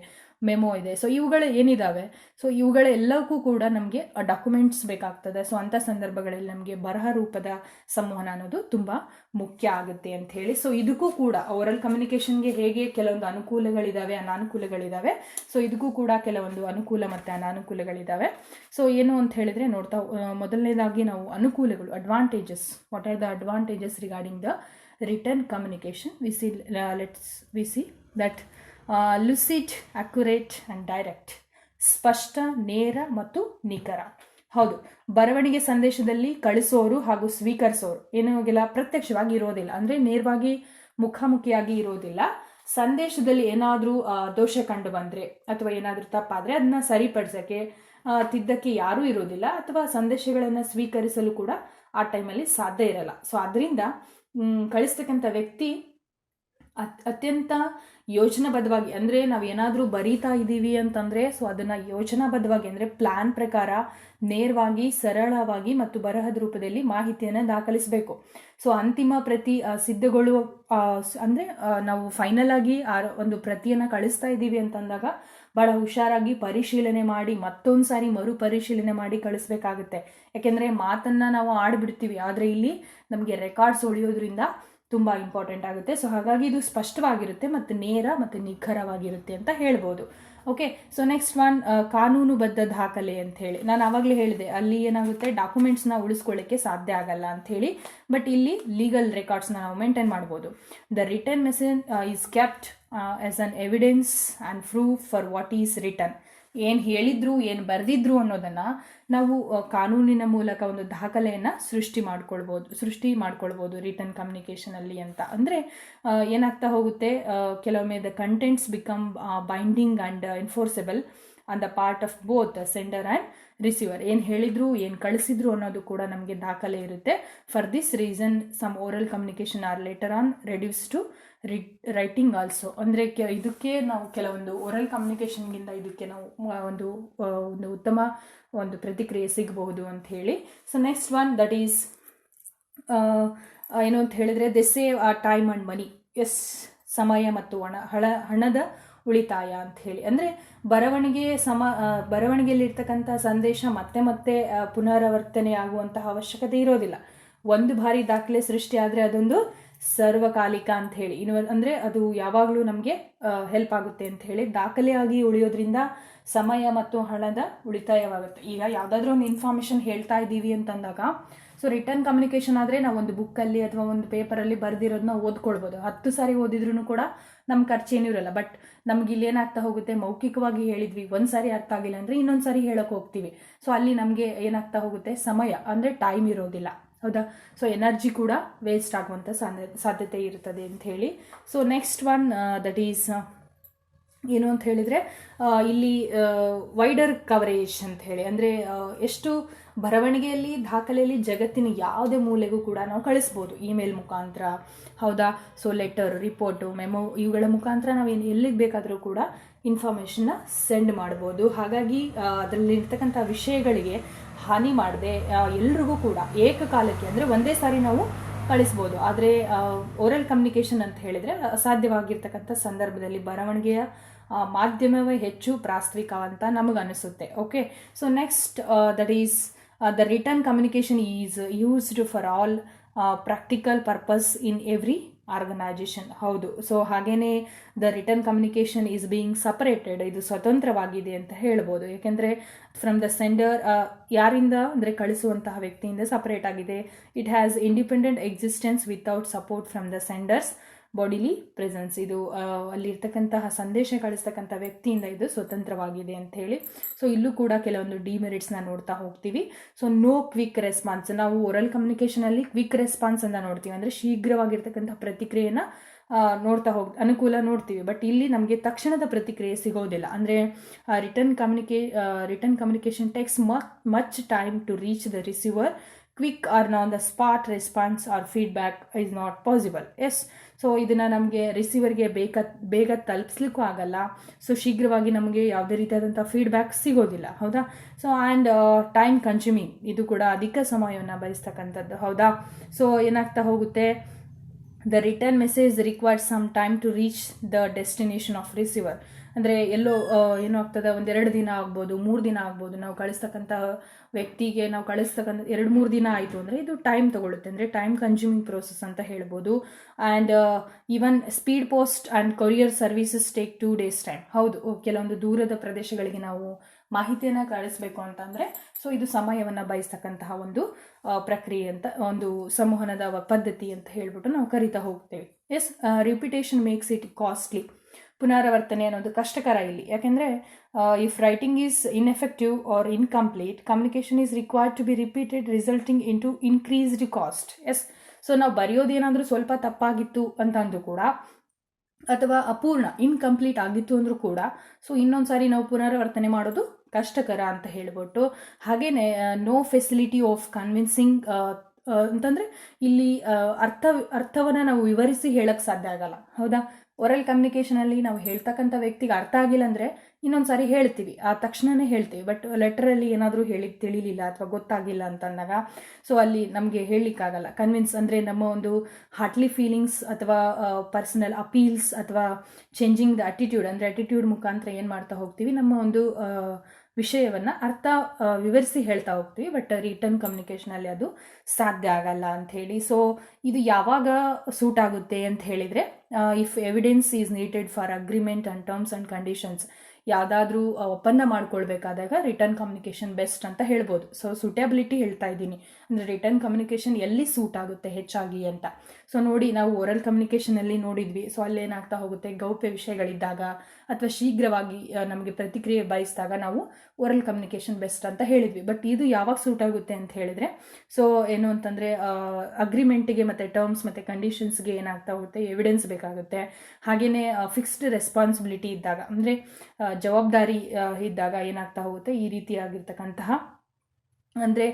ಮೆಮೊ ಇದೆ. ಸೊ ಇವುಗಳು ಏನಿದ್ದಾವೆ, ಸೊ ಇವುಗಳೆಲ್ಲಕ್ಕೂ ಕೂಡ ನಮಗೆ ಡಾಕ್ಯುಮೆಂಟ್ಸ್ ಬೇಕಾಗ್ತದೆ. ಸೊ ಅಂಥ ಸಂದರ್ಭಗಳಲ್ಲಿ ನಮಗೆ ಬರಹ ರೂಪದ ಸಂವಹನ ಅನ್ನೋದು ತುಂಬ ಮುಖ್ಯ ಆಗುತ್ತೆ ಅಂತ ಹೇಳಿ. ಸೊ ಇದಕ್ಕೂ ಕೂಡ ಓರಲ್ ಕಮ್ಯುನಿಕೇಷನ್ಗೆ ಹೇಗೆ ಕೆಲವೊಂದು ಅನುಕೂಲಗಳಿದ್ದಾವೆ, ಅನಾನುಕೂಲಗಳಿದ್ದಾವೆ. ಸೊ ಇದಕ್ಕೂ ಕೂಡ ಕೆಲವೊಂದು ಅನುಕೂಲ ಮತ್ತು ಅನಾನುಕೂಲಗಳಿದ್ದಾವೆ. ಸೊ ಏನು ಅಂತ ಹೇಳಿದರೆ ನೋಡ್ತಾ, ಮೊದಲನೇದಾಗಿ ನಾವು ಅನುಕೂಲಗಳು, advantages, what are the advantages regarding the written communication. We see that lucid, accurate and direct, ಸ್ಪಷ್ಟ, ನೇರ ಮತ್ತು ನಿಖರ. ಹೌದು, ಬರವಣಿಗೆ ಸಂದೇಶದಲ್ಲಿ ಕಳಿಸೋರು ಹಾಗೂ ಸ್ವೀಕರಿಸೋರು ಏನಾಗಿಲ್ಲ, ಪ್ರತ್ಯಕ್ಷವಾಗಿ ಇರೋದಿಲ್ಲ, ಅಂದರೆ ನೇರವಾಗಿ ಮುಖಾಮುಖಿಯಾಗಿ ಇರೋದಿಲ್ಲ. ಸಂದೇಶದಲ್ಲಿ ಏನಾದರೂ ದೋಷ ಕಂಡು ಬಂದರೆ ಅಥವಾ ಏನಾದರೂ ತಪ್ಪಾದರೆ ಅದನ್ನ ಸರಿಪಡಿಸೋಕ್ಕೆ, ತಿದ್ದಕ್ಕೆ ಯಾರೂ ಇರೋದಿಲ್ಲ, ಅಥವಾ ಸಂದೇಶಗಳನ್ನು ಸ್ವೀಕರಿಸಲು ಕೂಡ ಆ ಟೈಮಲ್ಲಿ ಸಾಧ್ಯ ಇರಲ್ಲ. ಸೊ ಅದರಿಂದ ಕಳಿಸ್ತಕ್ಕಂಥ ವ್ಯಕ್ತಿ ಅತ್ಯಂತ ಯೋಜನಾಬದ್ಧವಾಗಿ, ಅಂದರೆ ನಾವು ಏನಾದರೂ ಬರೀತಾ ಇದ್ದೀವಿ ಅಂತಂದರೆ ಸೊ ಅದನ್ನು ಯೋಜನಾಬದ್ಧವಾಗಿ ಅಂದರೆ ಪ್ಲ್ಯಾನ್ ಪ್ರಕಾರ ನೇರವಾಗಿ, ಸರಳವಾಗಿ ಮತ್ತು ಬರಹದ ರೂಪದಲ್ಲಿ ಮಾಹಿತಿಯನ್ನು ದಾಖಲಿಸಬೇಕು. ಸೊ ಅಂತಿಮ ಪ್ರತಿ ಸಿದ್ಧಗಳು ಅಂದರೆ ನಾವು ಫೈನಲ್ ಆಗಿ ಒಂದು ಪ್ರತಿಯನ್ನು ಕಳಿಸ್ತಾ ಇದ್ದೀವಿ ಅಂತಂದಾಗ ಭಾಳ ಹುಷಾರಾಗಿ ಪರಿಶೀಲನೆ ಮಾಡಿ ಮತ್ತೊಂದು ಸಾರಿ ಮರುಪರಿಶೀಲನೆ ಮಾಡಿ ಕಳಿಸ್ಬೇಕಾಗುತ್ತೆ. ಯಾಕೆಂದರೆ ಮಾತನ್ನು ನಾವು ಆಡ್ಬಿಡ್ತೀವಿ, ಆದರೆ ಇಲ್ಲಿ ನಮಗೆ ರೆಕಾರ್ಡ್ಸ್ ಉಳಿಯೋದ್ರಿಂದ ತುಂಬ ಇಂಪಾರ್ಟೆಂಟ್ ಆಗುತ್ತೆ. ಸೊ ಹಾಗಾಗಿ ಇದು ಸ್ಪಷ್ಟವಾಗಿರುತ್ತೆ ಮತ್ತು ನೇರ ಮತ್ತು ನಿಖರವಾಗಿರುತ್ತೆ ಅಂತ ಹೇಳ್ಬೋದು. ಓಕೆ, ಸೊ ನೆಕ್ಸ್ಟ್ ಒನ್ ಕಾನೂನುಬದ್ಧ ದಾಖಲೆ ಅಂತ ಹೇಳಿ. ನಾನು ಆವಾಗಲೇ ಹೇಳಿದೆ, ಅಲ್ಲಿ ಏನಾಗುತ್ತೆ, ಡಾಕ್ಯುಮೆಂಟ್ಸ್ನ ಉಳಿಸ್ಕೊಳ್ಳಿಕ್ಕೆ ಸಾಧ್ಯ ಆಗಲ್ಲ ಅಂತ ಹೇಳಿ. ಬಟ್ ಇಲ್ಲಿ ಲೀಗಲ್ ರೆಕಾರ್ಡ್ಸ್ನ ನಾವು ಮೇಂಟೈನ್ ಮಾಡ್ಬೋದು. The written message is kept as an evidence and proof for what is return. ಏನು ಹೇಳಿದ್ರು ಏನು ಬರೆದಿದ್ರು ಅನ್ನೋದನ್ನು ನಾವು ಕಾನೂನಿನ ಮೂಲಕ ಒಂದು ದಾಖಲೆಯನ್ನು ಸೃಷ್ಟಿ ಮಾಡ್ಕೊಳ್ಬೋದು ರಿಟರ್ನ್ ಕಮ್ಯುನಿಕೇಷನಲ್ಲಿ ಅಂತ. ಅಂದರೆ ಏನಾಗ್ತಾ ಹೋಗುತ್ತೆ, ಕೆಲವೊಮ್ಮೆ the contents become binding and enforceable on the part of both sender and receiver. ಏನು ಹೇಳಿದ್ರು ಏನು ಕಳಿಸಿದ್ರು ಅನ್ನೋದು ಕೂಡ ನಮಗೆ ದಾಖಲೆ ಇರುತ್ತೆ. For this reason some oral communication are later on reduce to writing also. ಅಂದರೆ ಇದಕ್ಕೆ ನಾವು ಕೆಲವೊಂದು ಓರಲ್ ಕಮ್ಯುನಿಕೇಷನ್ಗಿಂತ ಇದಕ್ಕೆ ನಾವು ಒಂದು ಉತ್ತಮ ಒಂದು ಪ್ರತಿಕ್ರಿಯೆ ಸಿಗಬಹುದು ಅಂತ ಹೇಳಿ. So next one that is ಏನು ಅಂತ ಹೇಳಿದ್ರೆ, ದೆ ಸೇವ್ ಆ ಟೈಮ್ ಆ್ಯಂಡ್ ಮನಿ. ಎಸ್, ಸಮಯ ಮತ್ತು ಹಣದ ಉಳಿತಾಯ ಅಂತ ಹೇಳಿ. ಅಂದರೆ ಬರವಣಿಗೆಯಲ್ಲಿರ್ತಕ್ಕಂಥ ಸಂದೇಶ ಮತ್ತೆ ಮತ್ತೆ ಪುನರಾವರ್ತನೆ ಆಗುವಂತಹ ಅವಶ್ಯಕತೆ ಇರೋದಿಲ್ಲ. ಒಂದು ಬಾರಿ ದಾಖಲೆ ಸೃಷ್ಟಿ ಆದರೆ ಅದೊಂದು ಸರ್ವಕಾಲಿಕ ಅಂತ ಹೇಳಿ, ಅಂದರೆ ಅದು ಯಾವಾಗಲೂ ನಮಗೆ ಹೆಲ್ಪ್ ಆಗುತ್ತೆ ಅಂತ ಹೇಳಿ. ದಾಖಲೆಯಾಗಿ ಉಳಿಯೋದ್ರಿಂದ ಸಮಯ ಮತ್ತು ಹಣದ ಉಳಿತಾಯವಾಗುತ್ತೆ. ಈಗ ಯಾವುದಾದ್ರೂ ಒಂದು ಇನ್ಫಾರ್ಮೇಷನ್ ಹೇಳ್ತಾ ಇದ್ದೀವಿ ಅಂತಂದಾಗ, ಸೊ ರಿಟರ್ನ್ ಕಮ್ಯುನಿಕೇಷನ್ ಆದರೆ ನಾವು ಒಂದು ಬುಕ್ಕಲ್ಲಿ ಅಥವಾ ಒಂದು ಪೇಪರಲ್ಲಿ ಬರೆದಿರೋದನ್ನ ಓದ್ಕೊಳ್ಬೋದು. 10 ಸಾರಿ ಓದಿದ್ರೂ ಕೂಡ ನಮ್ಮ ಖರ್ಚೇನೂ ಇರಲ್ಲ. ಬಟ್ ನಮ್ಗೆ ಇಲ್ಲಿ ಏನಾಗ್ತಾ ಹೋಗುತ್ತೆ, ಮೌಖಿಕವಾಗಿ ಹೇಳಿದ್ವಿ, ಒಂದು ಸಾರಿ ಅರ್ಥ ಆಗಿಲ್ಲ ಅಂದರೆ ಇನ್ನೊಂದು ಸಾರಿ ಹೇಳೋಕೆ ಹೋಗ್ತೀವಿ. ಸೊ ಅಲ್ಲಿ ನಮಗೆ ಏನಾಗ್ತಾ ಹೋಗುತ್ತೆ, ಸಮಯ ಅಂದರೆ ಟೈಮ್ ಇರೋದಿಲ್ಲ, ಹೌದಾ. ಸೊ ಎನರ್ಜಿ ಕೂಡ ವೇಸ್ಟ್ ಆಗುವಂಥ ಸಾಧ್ಯತೆ ಇರ್ತದೆ ಅಂತ ಹೇಳಿ. So next one that is ಏನು ಅಂತ ಹೇಳಿದರೆ, ಇಲ್ಲಿ ವೈಡರ್ ಕವರೇಜ್ ಅಂತ ಹೇಳಿ. ಅಂದರೆ ಎಷ್ಟು ಬರವಣಿಗೆಯಲ್ಲಿ ದಾಖಲೆಯಲ್ಲಿ ಜಗತ್ತಿನ ಯಾವುದೇ ಮೂಲೆಗೂ ಕೂಡ ನಾವು ಕಳಿಸ್ಬೋದು, ಇಮೇಲ್ ಮುಖಾಂತರ, ಹೌದಾ. ಸೊ ಲೆಟರ್, ರಿಪೋರ್ಟು, ಮೆಮೊ ಇವುಗಳ ಮುಖಾಂತರ ನಾವು ಎಲ್ಲಿಗೆ ಬೇಕಾದರೂ ಕೂಡ ಇನ್ಫಾರ್ಮೇಷನ್ನ ಸೆಂಡ್ ಮಾಡ್ಬೋದು. ಹಾಗಾಗಿ ಅದರಲ್ಲಿರ್ತಕ್ಕಂಥ ವಿಷಯಗಳಿಗೆ ಹಾನಿ ಮಾಡದೆ ಎಲ್ರಿಗೂ ಕೂಡ ಏಕಕಾಲಕ್ಕೆ, ಅಂದರೆ ಒಂದೇ ಸಾರಿ ನಾವು ಕಳಿಸ್ಬೋದು. ಆದರೆ ಓರಲ್ ಕಮ್ಯುನಿಕೇಷನ್ ಅಂತ ಹೇಳಿದರೆ ಅಸಾಧ್ಯವಾಗಿರ್ತಕ್ಕಂಥ ಸಂದರ್ಭದಲ್ಲಿ ಬರವಣಿಗೆಯ ಮಾಧ್ಯಮವೇ ಹೆಚ್ಚು ಪ್ರಾಸ್ತಾವಿಕ ಅಂತ ನಮಗನಿಸುತ್ತೆ. Okay, so next that is the written communication is used for all practical purpose in every organisation. ಹೌದು. ಸೊ ಹಾಗೇನೆ the written communication is being separated, ಇದು ಸ್ವತಂತ್ರವಾಗಿದೆ ಅಂತ ಹೇಳ್ಬೋದು. ಯಾಕೆಂದರೆ ಫ್ರಮ್ ದ ಸೆಂಡರ್, ಯಾರಿಂದ ಅಂದರೆ ಕಳಿಸುವಂತಹ ವ್ಯಕ್ತಿಯಿಂದ ಸಪರೇಟ್ ಆಗಿದೆ. It has independent existence without support from the sender's bodily presence. ಇದು ಅಲ್ಲಿರ್ತಕ್ಕಂತಹ ಸಂದೇಶ ಕಳಿಸ್ತಕ್ಕಂಥ ವ್ಯಕ್ತಿಯಿಂದ ಇದು ಸ್ವತಂತ್ರವಾಗಿದೆ ಅಂತ ಹೇಳಿ. ಸೊ ಇಲ್ಲೂ ಕೂಡ ಕೆಲವೊಂದು ಡಿಮೆರಿಟ್ಸ್ನ ನೋಡ್ತಾ ಹೋಗ್ತೀವಿ. So no quick response. ನಾವು ಓರಲ್ ಕಮ್ಯುನಿಕೇಷನಲ್ಲಿ ಕ್ವಿಕ್ ರೆಸ್ಪಾನ್ಸ್ ಅಂತ ನೋಡ್ತೀವಿ, ಅಂದರೆ ಶೀಘ್ರವಾಗಿರ್ತಕ್ಕಂಥ ಪ್ರತಿಕ್ರಿಯೆನ ಅನುಕೂಲ ನೋಡ್ತೀವಿ. ಬಟ್ ಇಲ್ಲಿ ನಮಗೆ ತಕ್ಷಣದ ಪ್ರತಿಕ್ರಿಯೆ ಸಿಗೋದಿಲ್ಲ. ಅಂದರೆ written communication takes much time to reach the receiver. Quick or on the spot response or feedback is not possible. Yes, so ಇದನ್ನು ನಮಗೆ ರಿಸೀವರ್ಗೆ ಬೇಗ ತಲುಪಿಸ್ಲಿಕ್ಕೂ ಆಗಲ್ಲ. ಸೊ ಶೀಘ್ರವಾಗಿ ನಮಗೆ ಯಾವುದೇ ರೀತಿಯಾದಂಥ ಫೀಡ್ಬ್ಯಾಕ್ ಸಿಗೋದಿಲ್ಲ, ಹೌದಾ. ಸೊ ಆ್ಯಂಡ್ ಟೈಮ್ ಕನ್ಸ್ಯೂಮಿಂಗ್, ಇದು ಕೂಡ ಅಧಿಕ ಸಮಯವನ್ನು ಬಯಸ್ತಕ್ಕಂಥದ್ದು, ಹೌದಾ. ಸೊ ಏನಾಗ್ತಾ ಹೋಗುತ್ತೆ, the written message requires some time to reach the destination of receiver. ಅಂದರೆ ಎಲ್ಲೋ ಏನೋ ಆಗ್ತದೆ, 1-2 ದಿನ ಆಗ್ಬೋದು, 3 ದಿನ ಆಗ್ಬೋದು. ನಾವು ಕಳಿಸ್ತಕ್ಕಂಥ ವ್ಯಕ್ತಿಗೆ ನಾವು ಕಳಿಸ್ತಕ್ಕಂಥ 2-3 ದಿನ ಆಯಿತು ಅಂದರೆ ಇದು ಟೈಮ್ ತೊಗೊಳುತ್ತೆ, ಅಂದರೆ ಟೈಮ್ ಕನ್ಸ್ಯೂಮಿಂಗ್ ಪ್ರೋಸೆಸ್ ಅಂತ ಹೇಳ್ಬೋದು. And even speed post and courier services take 2 days time. ಹೌದು, ಕೆಲವೊಂದು ದೂರದ ಪ್ರದೇಶಗಳಿಗೆ ನಾವು ಮಾಹಿತಿಯನ್ನು ಕಳಿಸ್ಬೇಕು ಅಂತಂದರೆ ಸೊ ಇದು ಸಮಯವನ್ನು ಬಯಸ್ತಕ್ಕಂತಹ ಒಂದು ಪ್ರಕ್ರಿಯೆ ಅಂತ, ಒಂದು ಸಂವಹನದ ಪದ್ಧತಿ ಅಂತ ಹೇಳ್ಬಿಟ್ಟು ನಾವು ಕರಿತಾ ಹೋಗ್ತೇವೆ. Yes, repetition makes it costly. ಪುನರಾವರ್ತನೆ ಅನ್ನೋದು ಕಷ್ಟಕರ ಇಲ್ಲಿ. ಯಾಕೆಂದರೆ if writing is ineffective or incomplete, communication is required to be repeated, resulting into increased cost. Yes, so ನಾವು ಬರೆಯೋದೇನಾದರೂ ಸ್ವಲ್ಪ ತಪ್ಪಾಗಿತ್ತು ಅಂತಂದು ಕೂಡ, ಅಥವಾ ಅಪೂರ್ಣ ಇನ್ಕಂಪ್ಲೀಟ್ ಆಗಿತ್ತು ಅಂದರೂ ಕೂಡ, ಸೊ ಇನ್ನೊಂದು ಸಾರಿ ನಾವು ಪುನರಾವರ್ತನೆ ಮಾಡೋದು ಕಷ್ಟಕರ ಅಂತ ಹೇಳ್ಬಿಟ್ಟು. ಹಾಗೇನೆ ನೋ ಫೆಸಿಲಿಟಿ ಆಫ್ ಕನ್ವಿನ್ಸಿಂಗ್ ಅಂತಂದರೆ ಇಲ್ಲಿ ಅರ್ಥವನ್ನು ನಾವು ವಿವರಿಸಿ ಹೇಳಕ್ಕೆ ಸಾಧ್ಯ ಆಗಲ್ಲ, ಹೌದಾ. ಓರಲ್ ಕಮ್ಯುನಿಕೇಷನಲ್ಲಿ ನಾವು ಹೇಳ್ತಕ್ಕಂಥ ವ್ಯಕ್ತಿಗೆ ಅರ್ಥ ಆಗಿಲ್ಲ ಅಂದರೆ ಇನ್ನೊಂದು ಸಾರಿ ಹೇಳ್ತೀವಿ, ಆ ತಕ್ಷಣವೇ ಹೇಳ್ತೀವಿ. ಬಟ್ ಲೆಟರಲ್ಲಿ ಏನಾದರೂ ತಿಳಿಲಿಲ್ಲ ಅಥವಾ ಗೊತ್ತಾಗಿಲ್ಲ ಅಂತಂದಾಗ ಸೊ ಅಲ್ಲಿ ನಮಗೆ ಹೇಳಲಿಕ್ಕಾಗಲ್ಲ. ಕನ್ವಿನ್ಸ್ ಅಂದರೆ ನಮ್ಮ ಒಂದು ಹಾರ್ಟ್ಲಿ ಫೀಲಿಂಗ್ಸ್ ಅಥವಾ ಪರ್ಸನಲ್ ಅಪೀಲ್ಸ್ ಅಥವಾ ಚೇಂಜಿಂಗ್ ದ ಅಟಿಟ್ಯೂಡ್, ಅಂದರೆ ಅಟಿಟ್ಯೂಡ್ ಮುಖಾಂತರ ಏನು ಮಾಡ್ತಾ ಹೋಗ್ತೀವಿ, ನಮ್ಮ ಒಂದು ವಿಷಯವನ್ನು ವಿವರಿಸಿ ಹೇಳ್ತಾ ಹೋಗ್ತೀವಿ. ಬಟ್ ರಿಟರ್ನ್ ಕಮ್ಯುನಿಕೇಷನಲ್ಲಿ ಅದು ಸಾಧ್ಯ ಆಗಲ್ಲ ಅಂಥೇಳಿ. ಸೊ ಇದು ಯಾವಾಗ ಸೂಟ್ ಆಗುತ್ತೆ ಅಂತ ಹೇಳಿದರೆ, if evidence is needed for agreement and terms and conditions. ಯಾವುದಾದ್ರೂ ಒಪ್ಪಂದ ಮಾಡ್ಕೊಳ್ಬೇಕಾದಾಗ ರಿಟರ್ನ್ ಕಮ್ಯುನಿಕೇಷನ್ ಬೆಸ್ಟ್ ಅಂತ ಹೇಳ್ಬೋದು. ಸೊ ಸೂಟಬಿಲಿಟಿ ಹೇಳ್ತಾ ಇದ್ದೀನಿ, ಅಂದರೆ ರಿಟರ್ನ್ ಕಮ್ಯುನಿಕೇಷನ್ ಎಲ್ಲಿ ಸೂಟ್ ಆಗುತ್ತೆ ಹೆಚ್ಚಾಗಿ ಅಂತ. ಸೊ ನೋಡಿ, ನಾವು ಓರಲ್ ಕಮ್ಯುನಿಕೇಷನಲ್ಲಿ ನೋಡಿದ್ವಿ. ಸೊ ಅಲ್ಲೇನಾಗ್ತಾ ಹೋಗುತ್ತೆ, ಗೌಪ್ಯ ವಿಷಯಗಳಿದ್ದಾಗ ಅಥವಾ ಶೀಘ್ರವಾಗಿ ನಮಗೆ ಪ್ರತಿಕ್ರಿಯೆ ಬಯಸಿದಾಗ ನಾವು ಓರಲ್ ಕಮ್ಯುನಿಕೇಷನ್ ಬೆಸ್ಟ್ ಅಂತ ಹೇಳಿದ್ವಿ. ಬಟ್ ಇದು ಯಾವಾಗ ಸೂಟ್ ಆಗುತ್ತೆ ಅಂತ ಹೇಳಿದರೆ, ಸೊ ಏನು ಅಂತಂದರೆ ಅಗ್ರಿಮೆಂಟಿಗೆ ಮತ್ತು ಟರ್ಮ್ಸ್ ಮತ್ತು ಕಂಡೀಷನ್ಸ್ಗೆ ಏನಾಗ್ತಾ ಹೋಗುತ್ತೆ, ಎವಿಡೆನ್ಸ್ ಬೇಕಾಗುತ್ತೆ. ಹಾಗೆಯೇ ಫಿಕ್ಸ್ಡ್ ರೆಸ್ಪಾನ್ಸಿಬಿಲಿಟಿ ಇದ್ದಾಗ, ಅಂದರೆ ಜವಾಬ್ದಾರಿ ಇದ್ದಾಗ ಏನಾಗ್ತಾ ಹೋಗುತ್ತೆ, ಈ ರೀತಿಯಾಗಿರ್ತಕ್ಕಂತಹ ಅಂದರೆ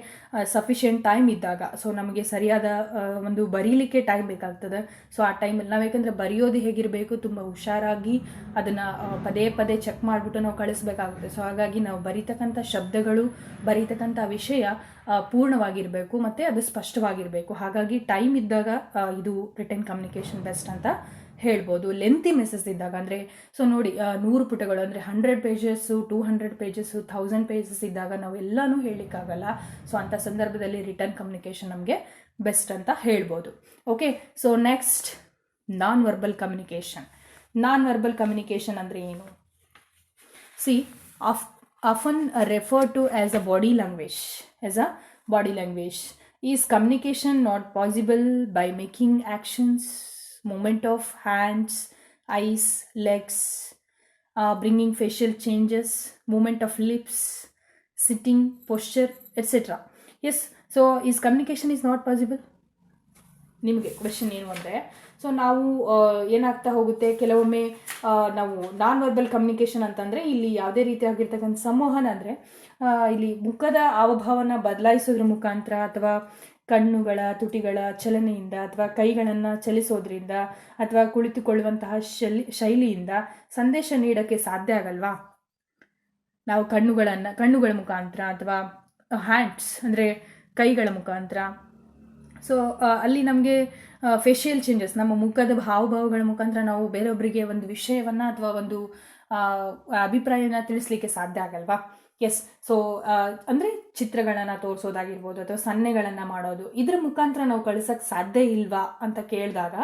ಸಫಿಷಿಯೆಂಟ್ ಟೈಮ್ ಇದ್ದಾಗ, ಸೊ ನಮಗೆ ಸರಿಯಾದ ಒಂದು ಬರೀಲಿಕ್ಕೆ ಟೈಮ್ ಬೇಕಾಗ್ತದೆ. ಸೊ ಆ ಟೈಮಲ್ಲಿ ನಾವು ಯಾಕಂದರೆ ಬರೆಯೋದು ಹೇಗಿರಬೇಕು, ತುಂಬ ಹುಷಾರಾಗಿ ಅದನ್ನು ಪದೇ ಪದೇ ಚೆಕ್ ಮಾಡಿಬಿಟ್ಟು ನಾವು ಕಳಿಸ್ಬೇಕಾಗುತ್ತೆ. ಸೊ ಹಾಗಾಗಿ ನಾವು ಬರೀತಕ್ಕಂಥ ಶಬ್ದಗಳು, ಬರೀತಕ್ಕಂಥ ವಿಷಯ ಪೂರ್ಣವಾಗಿರಬೇಕು ಮತ್ತು ಅದು ಸ್ಪಷ್ಟವಾಗಿರಬೇಕು. ಹಾಗಾಗಿ ಟೈಮ್ ಇದ್ದಾಗ ಇದು ರಿಟರ್ನ್ ಕಮ್ಯುನಿಕೇಷನ್ ಬೆಸ್ಟ್ ಅಂತ ಹೇಳ್ಬೋದು. ಲೆಂತಿ ಮೆಸೇಜ್ ಇದ್ದಾಗ, ಅಂದರೆ ಸೊ ನೋಡಿ 100 ಪುಟಗಳು ಅಂದರೆ 100 ಪೇಜಸ್ಸು, 200 ಪೇಜಸ್ಸು, 1000 ಪೇಜಸ್ ಇದ್ದಾಗ ನಾವು ಎಲ್ಲನೂ ಹೇಳಲಿಕ್ಕಾಗಲ್ಲ. ಸೊ ಅಂಥ ಸಂದರ್ಭದಲ್ಲಿ ರಿಟರ್ನ್ ಕಮ್ಯುನಿಕೇಷನ್ ನಮಗೆ ಬೆಸ್ಟ್ ಅಂತ ಹೇಳ್ಬೋದು. ಓಕೆ, ಸೊ ನೆಕ್ಸ್ಟ್ ನಾನ್ ವರ್ಬಲ್ ಕಮ್ಯುನಿಕೇಷನ್. ನಾನ್ ವರ್ಬಲ್ ಕಮ್ಯುನಿಕೇಷನ್ ಅಂದರೆ ಏನು? C, often referred to as a body language. Is communication not possible by making actions, movement of hands, eyes, legs, bringing facial changes, movement of lips, sitting, posture, etc. Yes, so is communication is not possible? ನಿಮಗೆ question ಏನು ಅಂದರೆ, so ನಾವು ಏನಾಗ್ತಾ ಹೋಗುತ್ತೆ, ಕೆಲವೊಮ್ಮೆ ನಾವು ನಾನ್ verbal communication ಅಂತಂದರೆ ಇಲ್ಲಿ ಯಾವುದೇ ರೀತಿಯಾಗಿರ್ತಕ್ಕಂಥ ಸಂವಹನ ಅಂದರೆ ಇಲ್ಲಿ ಮುಖದ ಹಾವಭಾವನ ಬದಲಾಯಿಸೋದ್ರ ಮುಖಾಂತರ ಅಥವಾ ಕಣ್ಣುಗಳ ತುಟಿಗಳ ಚಲನೆಯಿಂದ ಅಥವಾ ಕೈಗಳನ್ನು ಚಲಿಸೋದ್ರಿಂದ ಅಥವಾ ಕುಳಿತುಕೊಳ್ಳುವಂತಹ ಶೈಲಿಯಿಂದ ಸಂದೇಶ ನೀಡೋಕ್ಕೆ ಸಾಧ್ಯ ಆಗಲ್ವಾ? ನಾವು ಕಣ್ಣುಗಳ ಮುಖಾಂತರ ಅಥವಾ ಹ್ಯಾಂಡ್ಸ್ ಅಂದರೆ ಕೈಗಳ ಮುಖಾಂತರ. ಸೊ ಅಲ್ಲಿ ನಮಗೆ ಫೇಶಿಯಲ್ ಚೇಂಜಸ್, ನಮ್ಮ ಮುಖದ ಹಾವಭಾವಗಳ ಮುಖಾಂತರ ನಾವು ಬೇರೊಬ್ಬರಿಗೆ ಒಂದು ವಿಷಯವನ್ನು ಅಥವಾ ಒಂದು ಅಭಿಪ್ರಾಯನ ತಿಳಿಸ್ಲಿಕ್ಕೆ ಸಾಧ್ಯ ಆಗಲ್ವಾ? ಎಸ್, ಸೊ ಅಂದರೆ ಚಿತ್ರಗಳನ್ನು ತೋರಿಸೋದಾಗಿರ್ಬೋದು ಅಥವಾ ಸನ್ನೆಗಳನ್ನು ಮಾಡೋದು, ಇದರ ಮುಖಾಂತರ ನಾವು ಕಳಿಸೋಕ್ಕೆ ಸಾಧ್ಯ ಇಲ್ವಾ ಅಂತ ಕೇಳಿದಾಗ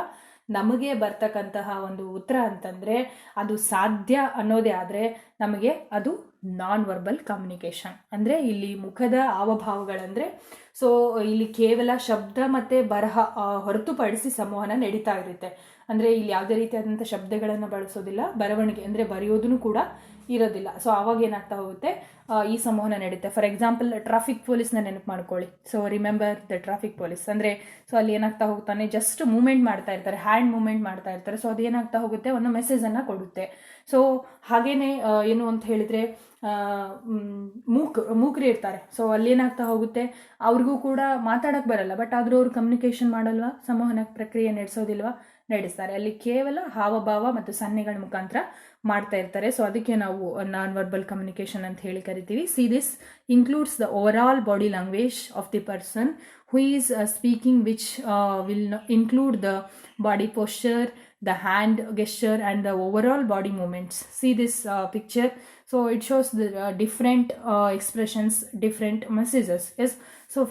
ನಮಗೆ ಬರ್ತಕ್ಕಂತಹ ಒಂದು ಉತ್ತರ ಅಂತಂದರೆ ಅದು ಸಾಧ್ಯ ಅನ್ನೋದೇ ಆದರೆ ನಮಗೆ ಅದು ನಾನ್ ವರ್ಬಲ್ ಕಮ್ಯುನಿಕೇಷನ್. ಅಂದರೆ ಇಲ್ಲಿ ಮುಖದ ಹಾವಭಾವಗಳಂದರೆ, ಸೊ ಇಲ್ಲಿ ಕೇವಲ ಶಬ್ದ ಮತ್ತು ಬರಹ ಹೊರತುಪಡಿಸಿ ಸಂವಹನ ನಡೀತಾ ಇರುತ್ತೆ. ಅಂದರೆ ಇಲ್ಲಿ ಯಾವುದೇ ರೀತಿಯಾದಂಥ ಶಬ್ದಗಳನ್ನು ಬಳಸೋದಿಲ್ಲ, ಬರವಣಿಗೆ ಅಂದರೆ ಬರೆಯೋದನ್ನು ಕೂಡ ಇರೋದಿಲ್ಲ. ಸೊ ಆವಾಗ ಏನಾಗ್ತಾ ಹೋಗುತ್ತೆ, ಈ ಸಂವಹನ ನಡೀತೆ. ಫಾರ್ ಎಕ್ಸಾಂಪಲ್ ಟ್ರಾಫಿಕ್ ಪೊಲೀಸ್ನ ನೆನಪು ಮಾಡ್ಕೊಳ್ಳಿ. So remember the traffic police ಅಂದರೆ, ಸೊ ಅಲ್ಲಿ ಏನಾಗ್ತಾ ಹೋಗ್ತಾನೆ, ಜಸ್ಟ್ ಮೂವ್ಮೆಂಟ್ ಮಾಡ್ತಾ ಇರ್ತಾರೆ, ಹ್ಯಾಂಡ್ ಮೂವ್ಮೆಂಟ್ ಮಾಡ್ತಾ ಇರ್ತಾರೆ. ಸೊ ಅದು ಏನಾಗ್ತಾ ಹೋಗುತ್ತೆ, ಒಂದು ಮೆಸೇಜನ್ನು ಕೊಡುತ್ತೆ. ಸೊ ಹಾಗೇನೆ ಏನು ಅಂತ ಹೇಳಿದರೆ ಮೂಕರು ಇರ್ತಾರೆ. ಸೊ ಅಲ್ಲೇನಾಗ್ತಾ ಹೋಗುತ್ತೆ, ಅವ್ರಿಗೂ ಕೂಡ ಮಾತಾಡೋಕ್ಕೆ ಬರಲ್ಲ, ಬಟ್ ಆದರೂ ಅವರು ಕಮ್ಯುನಿಕೇಷನ್ ಮಾಡಲ್ವಾ, ಸಂವಹನ ಪ್ರಕ್ರಿಯೆ ನಡೆಸೋದಿಲ್ವಾ? ನಡೆಸ್ತಾರೆ. ಅಲ್ಲಿ ಕೇವಲ ಹಾವಭಾವ ಮತ್ತು ಸನ್ನೆಗಳ ಮುಖಾಂತರ ಮಾಡ್ತಾ ಇರ್ತಾರೆ. ಸೊ ಅದಕ್ಕೆ ನಾವು ನಾನ್ ವರ್ಬಲ್ ಕಮ್ಯುನಿಕೇಷನ್ ಅಂತ ಹೇಳಿ ಕರಿತೀವಿ. See this includes the overall body language of the person who is speaking, which will include the body posture, the hand gesture and the overall body movements. See this picture. So it shows the different expressions, different messages. Yes, so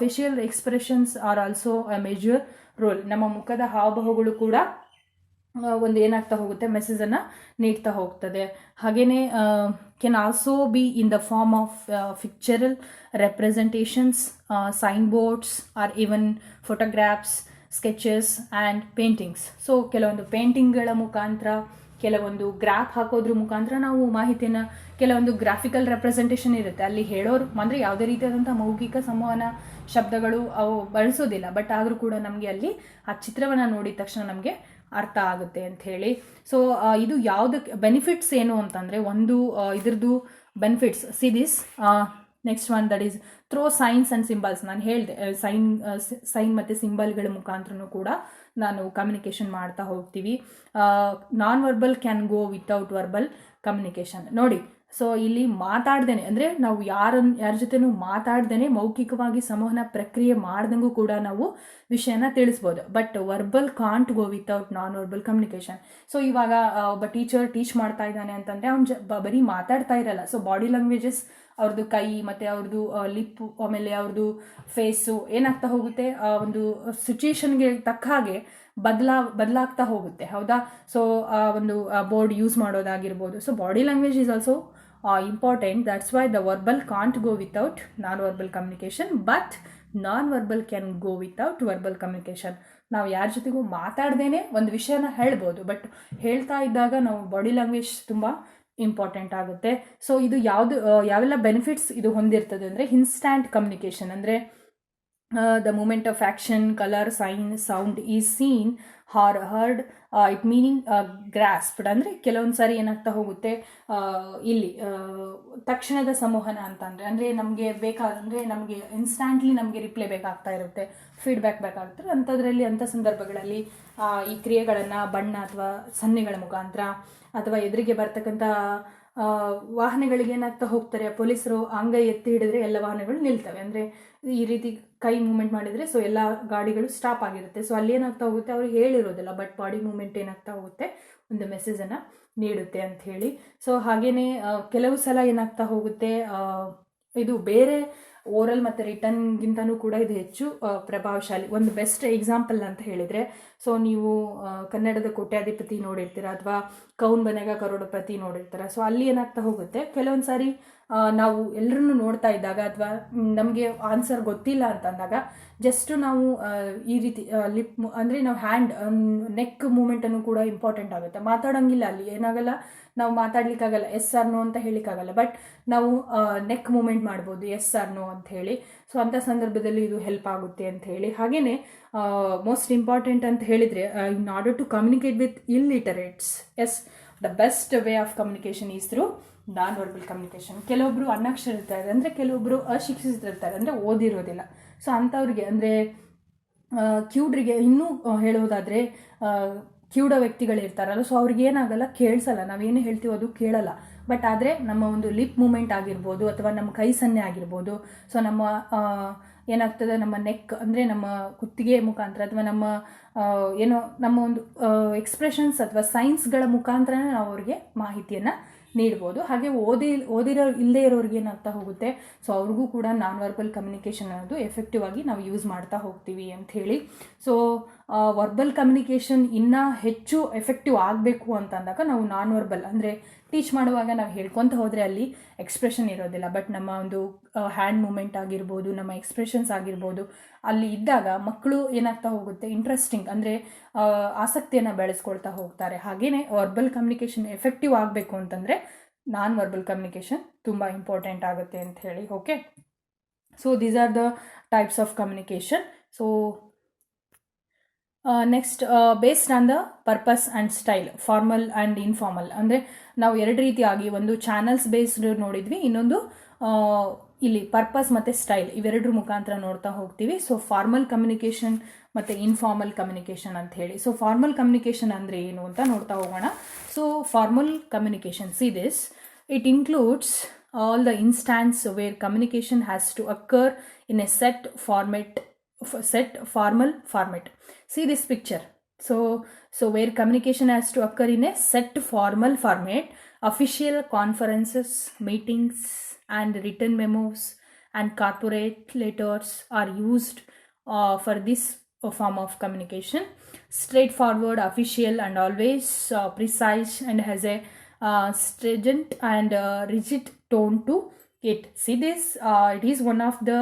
facial expressions are also a major role. ನಮ್ಮ ಮುಖದ ಹಾವಭಾವಗಳು ಕೂಡ ಒಂದು ಏನಾಗ್ತಾ ಹೋಗುತ್ತೆ, ಮೆಸೇಜನ್ನು ನೀಡ್ತಾ ಹೋಗ್ತದೆ. ಹಾಗೆಯೇ can also be in the form of pictorial representations, signboards or even photographs, sketches and paintings. So ಕೆಲವೊಂದು ಪೇಂಟಿಂಗ್ಗಳ ಮುಖಾಂತರ, ಕೆಲವೊಂದು ಗ್ರಾಫ್ ಹಾಕೋದ್ರ ಮುಖಾಂತರ ನಾವು ಮಾಹಿತಿಯನ್ನು, ಕೆಲವೊಂದು ಗ್ರಾಫಿಕಲ್ ರೆಪ್ರೆಸೆಂಟೇಷನ್ ಇರುತ್ತೆ, ಅಲ್ಲಿ ಹೇಳೋರು ಅಂದರೆ ಯಾವುದೇ ರೀತಿಯಾದಂಥ ಮೌಖಿಕ ಸಂವಹನ ಶಬ್ದಗಳು ಅವು ಬಳಸೋದಿಲ್ಲ, ಬಟ್ ಆದರೂ ಕೂಡ ನಮಗೆ ಅಲ್ಲಿ ಆ ಚಿತ್ರವನ್ನು ನೋಡಿದ ತಕ್ಷಣ ನಮಗೆ ಅರ್ಥ ಆಗುತ್ತೆ ಅಂತ ಹೇಳಿ. ಸೊ ಇದು ಯಾವುದಕ್ಕೆ ಬೆನಿಫಿಟ್ಸ್ ಏನು ಅಂತಂದರೆ, ಒಂದು ಇದ್ರದ್ದು benefits, see this next one, that is through signs and symbols. ನಾನು ಹೇಳಿದೆ, ಸೈನ್ ಮತ್ತು ಸಿಂಬಲ್ಗಳ ಮುಖಾಂತರನೂ ಕೂಡ ನಾನು ಕಮ್ಯುನಿಕೇಷನ್ ಮಾಡ್ತಾ ಹೋಗ್ತೀವಿ. Non verbal can go without verbal communication. ನೋಡಿ, ಸೊ ಇಲ್ಲಿ ಮಾತಾಡ್ದೇನೆ ಅಂದರೆ ನಾವು ಯಾರ ಜೊತೆನೂ ಮಾತಾಡ್ದೇನೆ ಮೌಖಿಕವಾಗಿ ಸಂವಹನ ಪ್ರಕ್ರಿಯೆ ಮಾಡ್ದಂಗೂ ಕೂಡ ನಾವು ವಿಷಯನ ತಿಳಿಸ್ಬೋದು. But verbal can't go without non verbal communication. So ಇವಾಗ ಒಬ್ಬ ಟೀಚರ್ ಟೀಚ್ ಮಾಡ್ತಾ ಇದ್ದಾನೆ ಅಂತಂದರೆ ಅವ್ನು ಬರೀ ಮಾತಾಡ್ತಾ ಇರಲ್ಲ. ಸೊ ಬಾಡಿ ಲ್ಯಾಂಗ್ವೇಜಸ್, ಅವ್ರದ್ದು ಕೈ ಮತ್ತು ಅವ್ರದ್ದು ಲಿಪ್ಪು, ಆಮೇಲೆ ಅವ್ರದ್ದು ಫೇಸು ಏನಾಗ್ತಾ ಹೋಗುತ್ತೆ, ಒಂದು ಸಿಚುಯೇಷನ್ಗೆ ತಕ್ಕ ಹಾಗೆ ಬದಲಾಗ್ತಾ ಹೋಗುತ್ತೆ, ಹೌದಾ? ಸೊ ಒಂದು ಬೋರ್ಡ್ ಯೂಸ್ ಮಾಡೋದಾಗಿರ್ಬೋದು. So body language is also important. That's why the verbal can't go without non-verbal communication, but non verbal can go without verbal communication. ನಾವು ಯಾರ ಜೊತೆಗೂ ಮಾತಾಡ್ದೇನೆ ಒಂದು ವಿಷಯನ ಹೇಳ್ಬೋದು, ಬಟ್ ಹೇಳ್ತಾ ಇದ್ದಾಗ ನಾವು ಬಾಡಿ ಲ್ಯಾಂಗ್ವೇಜ್ ತುಂಬ ಇಂಪಾರ್ಟೆಂಟ್ ಆಗುತ್ತೆ. ಸೊ ಇದು ಯಾವೆಲ್ಲ ಬೆನಿಫಿಟ್ಸ್ ಇದು ಹೊಂದಿರ್ತದೆ ಅಂದರೆ, ಇನ್ಸ್ಟ್ಯಾಂಟ್ ಕಮ್ಯುನಿಕೇಷನ್ ಅಂದರೆ the moment of action, colour, sign, sound is seen or heard, it meaning grasped. ಅಂದರೆ ಕೆಲವೊಂದು ಸಾರಿ ಏನಾಗ್ತಾ ಹೋಗುತ್ತೆ, ಇಲ್ಲಿ ತಕ್ಷಣದ ಸಂವಹನ ಅಂತಂದರೆ, ಅಂದರೆ ನಮಗೆ ಬೇಕಾದಂದರೆ ನಮಗೆ ಇನ್ಸ್ಟ್ಯಾಂಟ್ಲಿ ನಮಗೆ ರಿಪ್ಲೈ ಬೇಕಾಗ್ತಾ ಇರುತ್ತೆ, ಫೀಡ್ಬ್ಯಾಕ್ ಬೇಕಾಗ್ತದೆ. ಅಂಥ ಸಂದರ್ಭಗಳಲ್ಲಿ ಈ ಕ್ರಿಯೆಗಳನ್ನು ಬಣ್ಣ ಅಥವಾ ಸನ್ನೆಗಳ ಮುಖಾಂತರ ಅಥವಾ ಎದುರಿಗೆ ಬರ್ತಕ್ಕಂಥ ವಾಹನಗಳಿಗೆ ಏನಾಗ್ತಾ ಹೋಗ್ತಾರೆ, ಪೊಲೀಸರು ಅಂಗೈ ಎತ್ತಿ ಹಿಡಿದ್ರೆ ಎಲ್ಲ ವಾಹನಗಳು ನಿಲ್ತವೆ. ಅಂದರೆ ಈ ರೀತಿ ಕೈ ಮೂವ್ಮೆಂಟ್ ಮಾಡಿದರೆ ಸೊ ಎಲ್ಲ ಗಾಡಿಗಳು ಸ್ಟಾಪ್ ಆಗಿರುತ್ತೆ. ಸೊ ಅಲ್ಲಿ ಏನಾಗ್ತಾ ಹೋಗುತ್ತೆ, ಅವ್ರು ಹೇಳಿರೋದಿಲ್ಲ, ಬಟ್ ಬಾಡಿ ಮೂವ್ಮೆಂಟ್ ಏನಾಗ್ತಾ ಹೋಗುತ್ತೆ, ಒಂದು ಮೆಸೇಜನ್ನು ನೀಡುತ್ತೆ ಅಂತ ಹೇಳಿ. ಸೊ ಹಾಗೆಯೇ ಕೆಲವು ಸಲ ಏನಾಗ್ತಾ ಹೋಗುತ್ತೆ, ಇದು ಬೇರೆ ಓರಲ್ ಮತ್ತು ರಿಟರ್ನ್ಗಿಂತನೂ ಕೂಡ ಇದು ಹೆಚ್ಚು ಪ್ರಭಾವಶಾಲಿ. ಒಂದು ಬೆಸ್ಟ್ ಎಕ್ಸಾಂಪಲ್ ಅಂತ ಹೇಳಿದರೆ, ಸೊ ನೀವು ಕನ್ನಡದ ಕೋಟ್ಯಾಧಿಪತಿ ನೋಡಿರ್ತೀರ ಅಥವಾ ಕೌನ್ ಬನೆಗ ಕರೋಡಪತಿ ನೋಡಿರ್ತೀರ. ಸೊ ಅಲ್ಲಿ ಏನಾಗ್ತಾ ಹೋಗುತ್ತೆ, ಕೆಲವೊಂದು ಸಾರಿ ನಾವು ಎಲ್ಲರನ್ನು ನೋಡ್ತಾ ಇದ್ದಾಗ ಅಥವಾ ನಮಗೆ ಆನ್ಸರ್ ಗೊತ್ತಿಲ್ಲ ಅಂತಂದಾಗ ಜಸ್ಟ್ ನಾವು ಈ ರೀತಿ ಲಿಪ್ ಅಂದರೆ ನಾವು ಹ್ಯಾಂಡ್ ನೆಕ್ ಮೂಮೆಂಟನ್ನು ಕೂಡ ಇಂಪಾರ್ಟೆಂಟ್ ಆಗುತ್ತೆ. ಮಾತಾಡೋಂಗಿಲ್ಲ, ಅಲ್ಲಿ ಏನಾಗಲ್ಲ, ನಾವು ಮಾತಾಡ್ಲಿಕ್ಕಾಗಲ್ಲ, ಎಸ್ ಆರ್ ನೋ ಅಂತ ಹೇಳಿಕ್ಕಾಗಲ್ಲ, ಬಟ್ ನಾವು ನೆಕ್ ಮೂಮೆಂಟ್ ಮಾಡ್ಬೋದು ಎಸ್ ಆರ್ ನೋ ಅಂತ ಹೇಳಿ. ಸೊ ಅಂಥ ಸಂದರ್ಭದಲ್ಲಿ ಇದು ಹೆಲ್ಪ್ ಆಗುತ್ತೆ ಅಂತ ಹೇಳಿ. ಹಾಗೆಯೇ ಮೋಸ್ಟ್ ಇಂಪಾರ್ಟೆಂಟ್ ಅಂತ ಹೇಳಿದರೆ, in order to communicate with illiterates, yes the best way of communication is through non verbal communication. ಕೆಲವೊಬ್ಬರು ಅನಕ್ಷರಿರ್ತಾರೆ, ಅಂದರೆ ಕೆಲವೊಬ್ಬರು ಅಶಿಕ್ಷಿತರಿರ್ತಾರೆ, ಅಂದರೆ ಓದಿರೋದಿಲ್ಲ. ಸೊ ಅಂಥವ್ರಿಗೆ ಅಂದರೆ ಕ್ಯೂಡ್ರಿಗೆ ಇನ್ನೂ ಹೇಳೋದಾದರೆ ಕ್ಯೂಡ ವ್ಯಕ್ತಿಗಳಿರ್ತಾರಲ್ಲ, ಸೊ ಅವ್ರಿಗೆ ಏನಾಗಲ್ಲ, ಕೇಳಿಸಲ್ಲ, ನಾವೇನು ಹೇಳ್ತೀವೋ ಅದು ಕೇಳಲ್ಲ. ಬಟ್ ಆದರೆ ನಮ್ಮ ಒಂದು ಲಿಪ್ ಮೂಮೆಂಟ್ ಆಗಿರ್ಬೋದು ಅಥವಾ ನಮ್ಮ ಕೈ ಸನ್ನೆ ಆಗಿರ್ಬೋದು, ಸೊ ನಮ್ಮ ಏನಾಗ್ತದೆ, ನಮ್ಮ ನೆಕ್ ಅಂದರೆ ನಮ್ಮ ಕುತ್ತಿಗೆ ಮುಖಾಂತರ ಅಥವಾ ನಮ್ಮ ಏನೋ ನಮ್ಮ ಒಂದು ಎಕ್ಸ್ಪ್ರೆಷನ್ಸ್ ಅಥವಾ ಸೈನ್ಸ್ಗಳ ಮುಖಾಂತರನೇ ನಾವು ಅವ್ರಿಗೆ ಮಾಹಿತಿಯನ್ನು ನೀಡ್ಬೋದು. ಹಾಗೆ ಇಲ್ಲದೇ ಇರೋರಿಗೆ ಏನಾಗ್ತಾ ಹೋಗುತ್ತೆ, ಸೊ ಅವ್ರಿಗೂ ಕೂಡ ನಾನ್ ವರ್ಬಲ್ ಕಮ್ಯುನಿಕೇಷನ್ ಅನ್ನೋದು ಎಫೆಕ್ಟಿವ್ ಆಗಿ ನಾವು ಯೂಸ್ ಮಾಡ್ತಾ ಹೋಗ್ತೀವಿ ಅಂತ ಹೇಳಿ. ಸೊ ವರ್ಬಲ್ ಕಮ್ಯುನಿಕೇಷನ್ ಇನ್ನೂ ಹೆಚ್ಚು ಎಫೆಕ್ಟಿವ್ ಆಗಬೇಕು ಅಂತಂದಾಗ ನಾವು ನಾನ್ ವರ್ಬಲ್ ಅಂದರೆ ಟೀಚ್ ಮಾಡುವಾಗ ನಾವು ಹೇಳ್ಕೊತ ಹೋದರೆ ಅಲ್ಲಿ ಎಕ್ಸ್ಪ್ರೆಷನ್ ಇರೋದಿಲ್ಲ, ಬಟ್ ನಮ್ಮ ಒಂದು ಹ್ಯಾಂಡ್ ಮೂಮೆಂಟ್ ಆಗಿರ್ಬೋದು, ನಮ್ಮ ಎಕ್ಸ್ಪ್ರೆಷನ್ಸ್ ಆಗಿರ್ಬೋದು, ಅಲ್ಲಿ ಇದ್ದಾಗ ಮಕ್ಕಳು ಏನಾಗ್ತಾ ಹೋಗುತ್ತೆ, ಇಂಟ್ರೆಸ್ಟಿಂಗ್ ಅಂದರೆ ಆಸಕ್ತಿಯನ್ನು ಬೆಳೆಸ್ಕೊಳ್ತಾ ಹೋಗ್ತಾರೆ. ಹಾಗೆಯೇ ವರ್ಬಲ್ ಕಮ್ಯುನಿಕೇಷನ್ ಎಫೆಕ್ಟಿವ್ ಆಗಬೇಕು ಅಂತಂದರೆ ನಾನ್ ವರ್ಬಲ್ ಕಮ್ಯುನಿಕೇಷನ್ ತುಂಬ ಇಂಪಾರ್ಟೆಂಟ್ ಆಗುತ್ತೆ ಅಂತ ಹೇಳಿ. Okay, so these are the types of communication. So next, based on the purpose and style, formal and informal. ಅಂದರೆ ನಾವು ಎರಡು ರೀತಿಯಾಗಿ, ಒಂದು ಚಾನಲ್ಸ್ ಬೇಸ್ಡ್ ನೋಡಿದ್ವಿ, ಇನ್ನೊಂದು ಇಲ್ಲಿ ಪರ್ಪಸ್ ಮತ್ತು ಸ್ಟೈಲ್, ಇವೆರಡರ ಮುಖಾಂತರ ನೋಡ್ತಾ ಹೋಗ್ತೀವಿ. ಸೊ ಫಾರ್ಮಲ್ ಕಮ್ಯುನಿಕೇಷನ್ ಮತ್ತು ಇನ್ಫಾರ್ಮಲ್ ಕಮ್ಯುನಿಕೇಷನ್ ಅಂತ ಹೇಳಿ. ಸೊ ಫಾರ್ಮಲ್ ಕಮ್ಯುನಿಕೇಷನ್ ಅಂದರೆ ಏನು ಅಂತ ನೋಡ್ತಾ ಹೋಗೋಣ. So formal communication, see this, it includes all the instances where communication has to occur in a set formal format. See this picture. So where communication has to occur in a set formal format, official conferences, meetings, and written memos and corporate letters are used for this form of communication. Straightforward, official, and always precise, and has a stringent and rigid tone to it. See this, it is one of the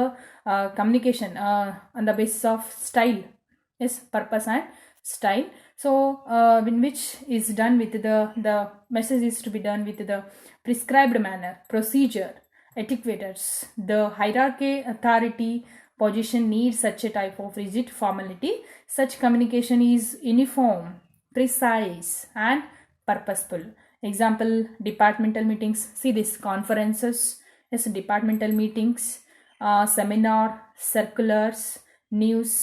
communication on the basis of style, yes, purpose and style. So in which is done with the message is to be done with the prescribed manner, procedure, etiquettes. The hierarchy, authority, position needs such a type of rigid formality. Such communication is uniform, precise, and purposeful. Example, departmental meetings. See this, conferences, yes, departmental meetings, seminar, circulars, news,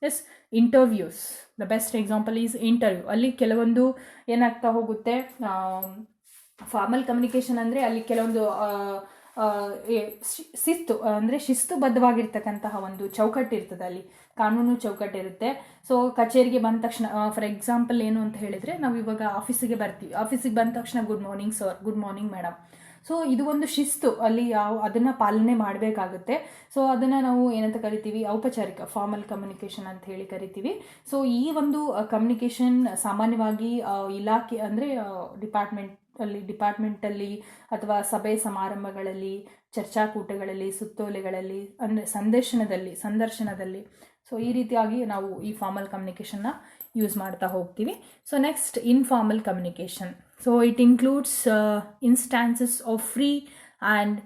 yes, interviews. The best example is interview. ಅಲ್ಲಿ ಕೆಲವೊಂದು ಏನಾಗ್ತಾ ಹೋಗುತ್ತೆ, formal communication ಅಂದರೆ ಅಲ್ಲಿ ಕೆಲವೊಂದು ಶಿಸ್ತುಬದ್ಧವಾಗಿರ್ತಕ್ಕಂತಹ ಒಂದು ಚೌಕಟ್ಟು ಇರ್ತದೆ, ಅಲ್ಲಿ ಕಾನೂನು ಚೌಕಟ್ಟು ಇರುತ್ತೆ. ಸೊ ಕಚೇರಿಗೆ ಬಂದ ತಕ್ಷಣ, ಫಾರ್ ಎಕ್ಸಾಂಪಲ್ ಏನು ಅಂತ ಹೇಳಿದರೆ, ನಾವು ಇವಾಗ ಆಫೀಸಿಗೆ ಬರ್ತೀವಿ, ಆಫೀಸಿಗೆ ಬಂದ ತಕ್ಷಣ good morning sir, good morning madam. So ಇದು ಒಂದು ಶಿಸ್ತು, ಅಲ್ಲಿ ಅದನ್ನು ಪಾಲನೆ ಮಾಡಬೇಕಾಗುತ್ತೆ. ಸೊ ಅದನ್ನು ನಾವು ಏನಂತ ಕರಿತೀವಿ, ಔಪಚಾರಿಕ ಫಾರ್ಮಲ್ ಕಮ್ಯುನಿಕೇಷನ್ ಅಂತ ಹೇಳಿ ಕರಿತೀವಿ. ಸೊ ಈ ಒಂದು ಕಮ್ಯುನಿಕೇಷನ್ ಸಾಮಾನ್ಯವಾಗಿ ಇಲಾಖೆ ಅಂದರೆ ಡಿಪಾರ್ಟ್ಮೆಂಟಲ್ಲಿ ಅಥವಾ ಸಭೆ ಸಮಾರಂಭಗಳಲ್ಲಿ, ಚರ್ಚಾಕೂಟಗಳಲ್ಲಿ, ಸುತ್ತೋಲೆಗಳಲ್ಲಿ, ಅಂದರೆ ಸಂದರ್ಶನದಲ್ಲಿ ಸೊ ಈ ರೀತಿಯಾಗಿ ನಾವು ಈ ಫಾರ್ಮಲ್ ಕಮ್ಯುನಿಕೇಷನ್ನ ಯೂಸ್ ಮಾಡ್ತಾ ಹೋಗ್ತೀವಿ. So next, informal communication. So it includes instances of free and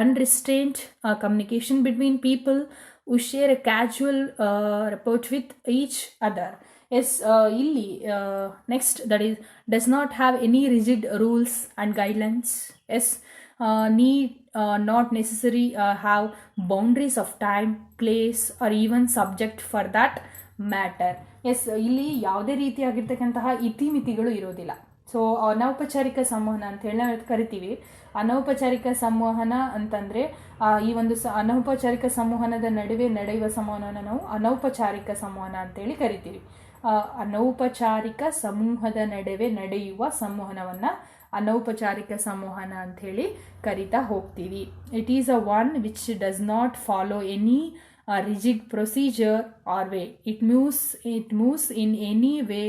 unrestrained communication between people who share a casual rapport with each other. Yes, illi next, that is, does not have any rigid rules and guidelines. Yes, need not necessarily have boundaries of time, place, or even subject for that matter. Yes, ಇಲ್ಲಿ ಯಾವುದೇ ರೀತಿಯಾಗಿರ್ತಕ್ಕಂತಹ ಇತಿಮಿತಿಗಳು ಇರೋದಿಲ್ಲ. So ಅನೌಪಚಾರಿಕ ಸಂವಹನ ಅಂತ ಹೇಳಿ ನಾವು ಕರಿತೀವಿ. ಅನೌಪಚಾರಿಕ ಸಂವಹನ ಅಂತಂದರೆ ಈ ಒಂದು ಅನೌಪಚಾರಿಕ ಸಂವಹನದ ನಡುವೆ ನಡೆಯುವ ಸಂವಹನವನ್ನು ನಾವು ಅನೌಪಚಾರಿಕ ಸಂವಹನ ಅಂತೇಳಿ ಕರಿತೀವಿ. ಅನೌಪಚಾರಿಕ ಸಮೂಹದ ನಡುವೆ ನಡೆಯುವ ಸಂವಹನವನ್ನು ಅನೌಪಚಾರಿಕ ಸಂವಹನ ಅಂಥೇಳಿ ಕರಿತಾ ಹೋಗ್ತೀವಿ. It is a one which does not follow any rigid procedure or way. It moves in any way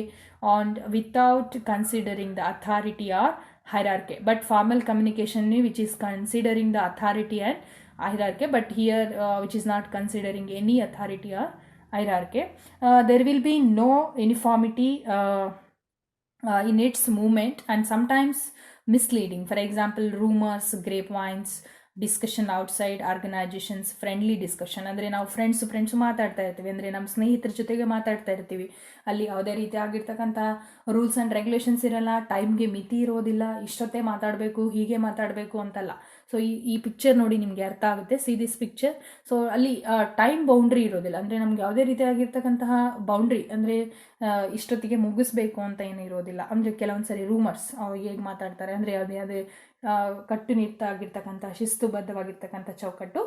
on without considering the authority or hierarchy. But formal communication which is considering the authority and hierarchy, but here which is not considering any authority or hierarchy. There will be no uniformity in its movement and sometimes misleading. For example, rumors, grapevines, discussion outside organisations, friendly discussion ಅಂದರೆ ನಾವು friends ಮಾತಾಡ್ತಾ ಇರ್ತೀವಿ, ಅಂದರೆ ನಮ್ಮ ಸ್ನೇಹಿತರ ಜೊತೆಗೆ ಮಾತಾಡ್ತಾ ಇರ್ತೀವಿ. ಅಲ್ಲಿ ಯಾವುದೇ ರೀತಿ ಆಗಿರ್ತಕ್ಕಂಥ ರೂಲ್ಸ್ ಆ್ಯಂಡ್ ರೆಗ್ಯುಲೇಷನ್ಸ್ ಇರಲ್ಲ, ಟೈಮ್ಗೆ ಮಿತಿ ಇರೋದಿಲ್ಲ, ಇಷ್ಟೊತ್ತೇ ಮಾತಾಡಬೇಕು, ಹೀಗೆ ಮಾತಾಡಬೇಕು ಅಂತಲ್ಲ. ಸೊ ಈ ಪಿಕ್ಚರ್ ನೋಡಿ ನಿಮಗೆ ಅರ್ಥ ಆಗುತ್ತೆ, ಸಿ ದಿಸ್ ಪಿಕ್ಚರ್. ಸೊ ಅಲ್ಲಿ ಟೈಮ್ ಬೌಂಡ್ರಿ ಇರೋದಿಲ್ಲ, ಅಂದರೆ ನಮ್ಗೆ ಯಾವುದೇ ರೀತಿಯಾಗಿರ್ತಕ್ಕಂತಹ ಬೌಂಡ್ರಿ ಅಂದರೆ ಇಷ್ಟೊತ್ತಿಗೆ ಮುಗಿಸ್ಬೇಕು ಅಂತ ಏನೂ ಇರೋದಿಲ್ಲ. ಅಂದರೆ ಕೆಲವೊಂದು ಸರಿ ರೂಮರ್ಸ್ ಹೇಗೆ ಮಾತಾಡ್ತಾರೆ ಅಂದರೆ ಯಾವುದೇ ಕಟ್ಟುನಿಟ್ಟಾಗಿರ್ತಕ್ಕಂಥ ಶಿಸ್ತುಬದ್ಧವಾಗಿರ್ತಕ್ಕಂಥ ಚೌಕಟ್ಟು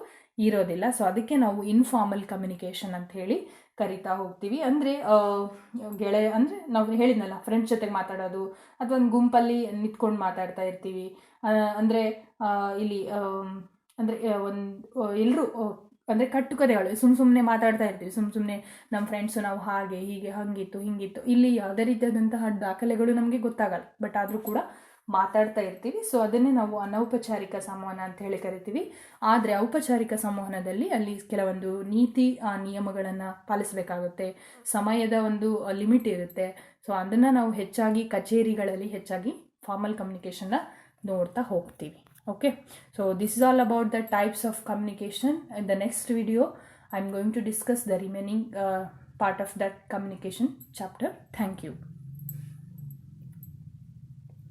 ಇರೋದಿಲ್ಲ. ಸೊ ಅದಕ್ಕೆ ನಾವು ಇನ್ಫಾರ್ಮಲ್ ಕಮ್ಯುನಿಕೇಷನ್ ಅಂತ ಹೇಳಿ ಕರಿತಾ ಹೋಗ್ತೀವಿ. ಅಂದರೆ ಅಂದರೆ ನಾವು ಹೇಳಿದ್ನಲ್ಲ, ಫ್ರೆಂಡ್ಸ್ ಜೊತೆಗೆ ಮಾತಾಡೋದು ಅಥವಾ ಒಂದು ಗುಂಪಲ್ಲಿ ನಿಂತ್ಕೊಂಡು ಮಾತಾಡ್ತಾ ಇರ್ತೀವಿ. ಅಂದರೆ ಇಲ್ಲಿ ಅಂದರೆ ಎಲ್ಲರೂ ಅಂದರೆ ಕಟ್ಟುಕತೆಗಳು ಸುಮ್ಮನೆ ಮಾತಾಡ್ತಾ ಇರ್ತೀವಿ, ಸುಮ್ಮನೆ ನಮ್ಮ ಫ್ರೆಂಡ್ಸು ನಾವು ಹಾಗೆ ಹೀಗೆ ಹಿಂಗಿತ್ತು. ಇಲ್ಲಿ ಯಾವುದೇ ರೀತಿಯಾದಂತಹ ದಾಖಲೆಗಳು ನಮಗೆ ಗೊತ್ತಾಗಲ್ಲ, ಬಟ್ ಆದರೂ ಕೂಡ ಮಾತಾಡ್ತಾ ಇರ್ತೀವಿ. ಸೊ ಅದನ್ನೇ ನಾವು ಅನೌಪಚಾರಿಕ ಸಂವಹನ ಅಂತ ಹೇಳಿ ಕರಿತೀವಿ. ಆದರೆ ಔಪಚಾರಿಕ ಸಂವಹನದಲ್ಲಿ ಅಲ್ಲಿ ಕೆಲವೊಂದು ನೀತಿ ನಿಯಮಗಳನ್ನು ಪಾಲಿಸಬೇಕಾಗುತ್ತೆ, ಸಮಯದ ಒಂದು ಲಿಮಿಟ್ ಇರುತ್ತೆ. ಸೊ ಅದನ್ನು ನಾವು ಹೆಚ್ಚಾಗಿ ಕಚೇರಿಗಳಲ್ಲಿ ಹೆಚ್ಚಾಗಿ ಫಾರ್ಮಲ್ ಕಮ್ಯುನಿಕೇಷನ್ನ ನೋಡ್ತಾ ಹೋಗ್ತೀವಿ. Okay, so this is all about the types of communication. In the next video I'm going to discuss the remaining part of that communication chapter. Thank you.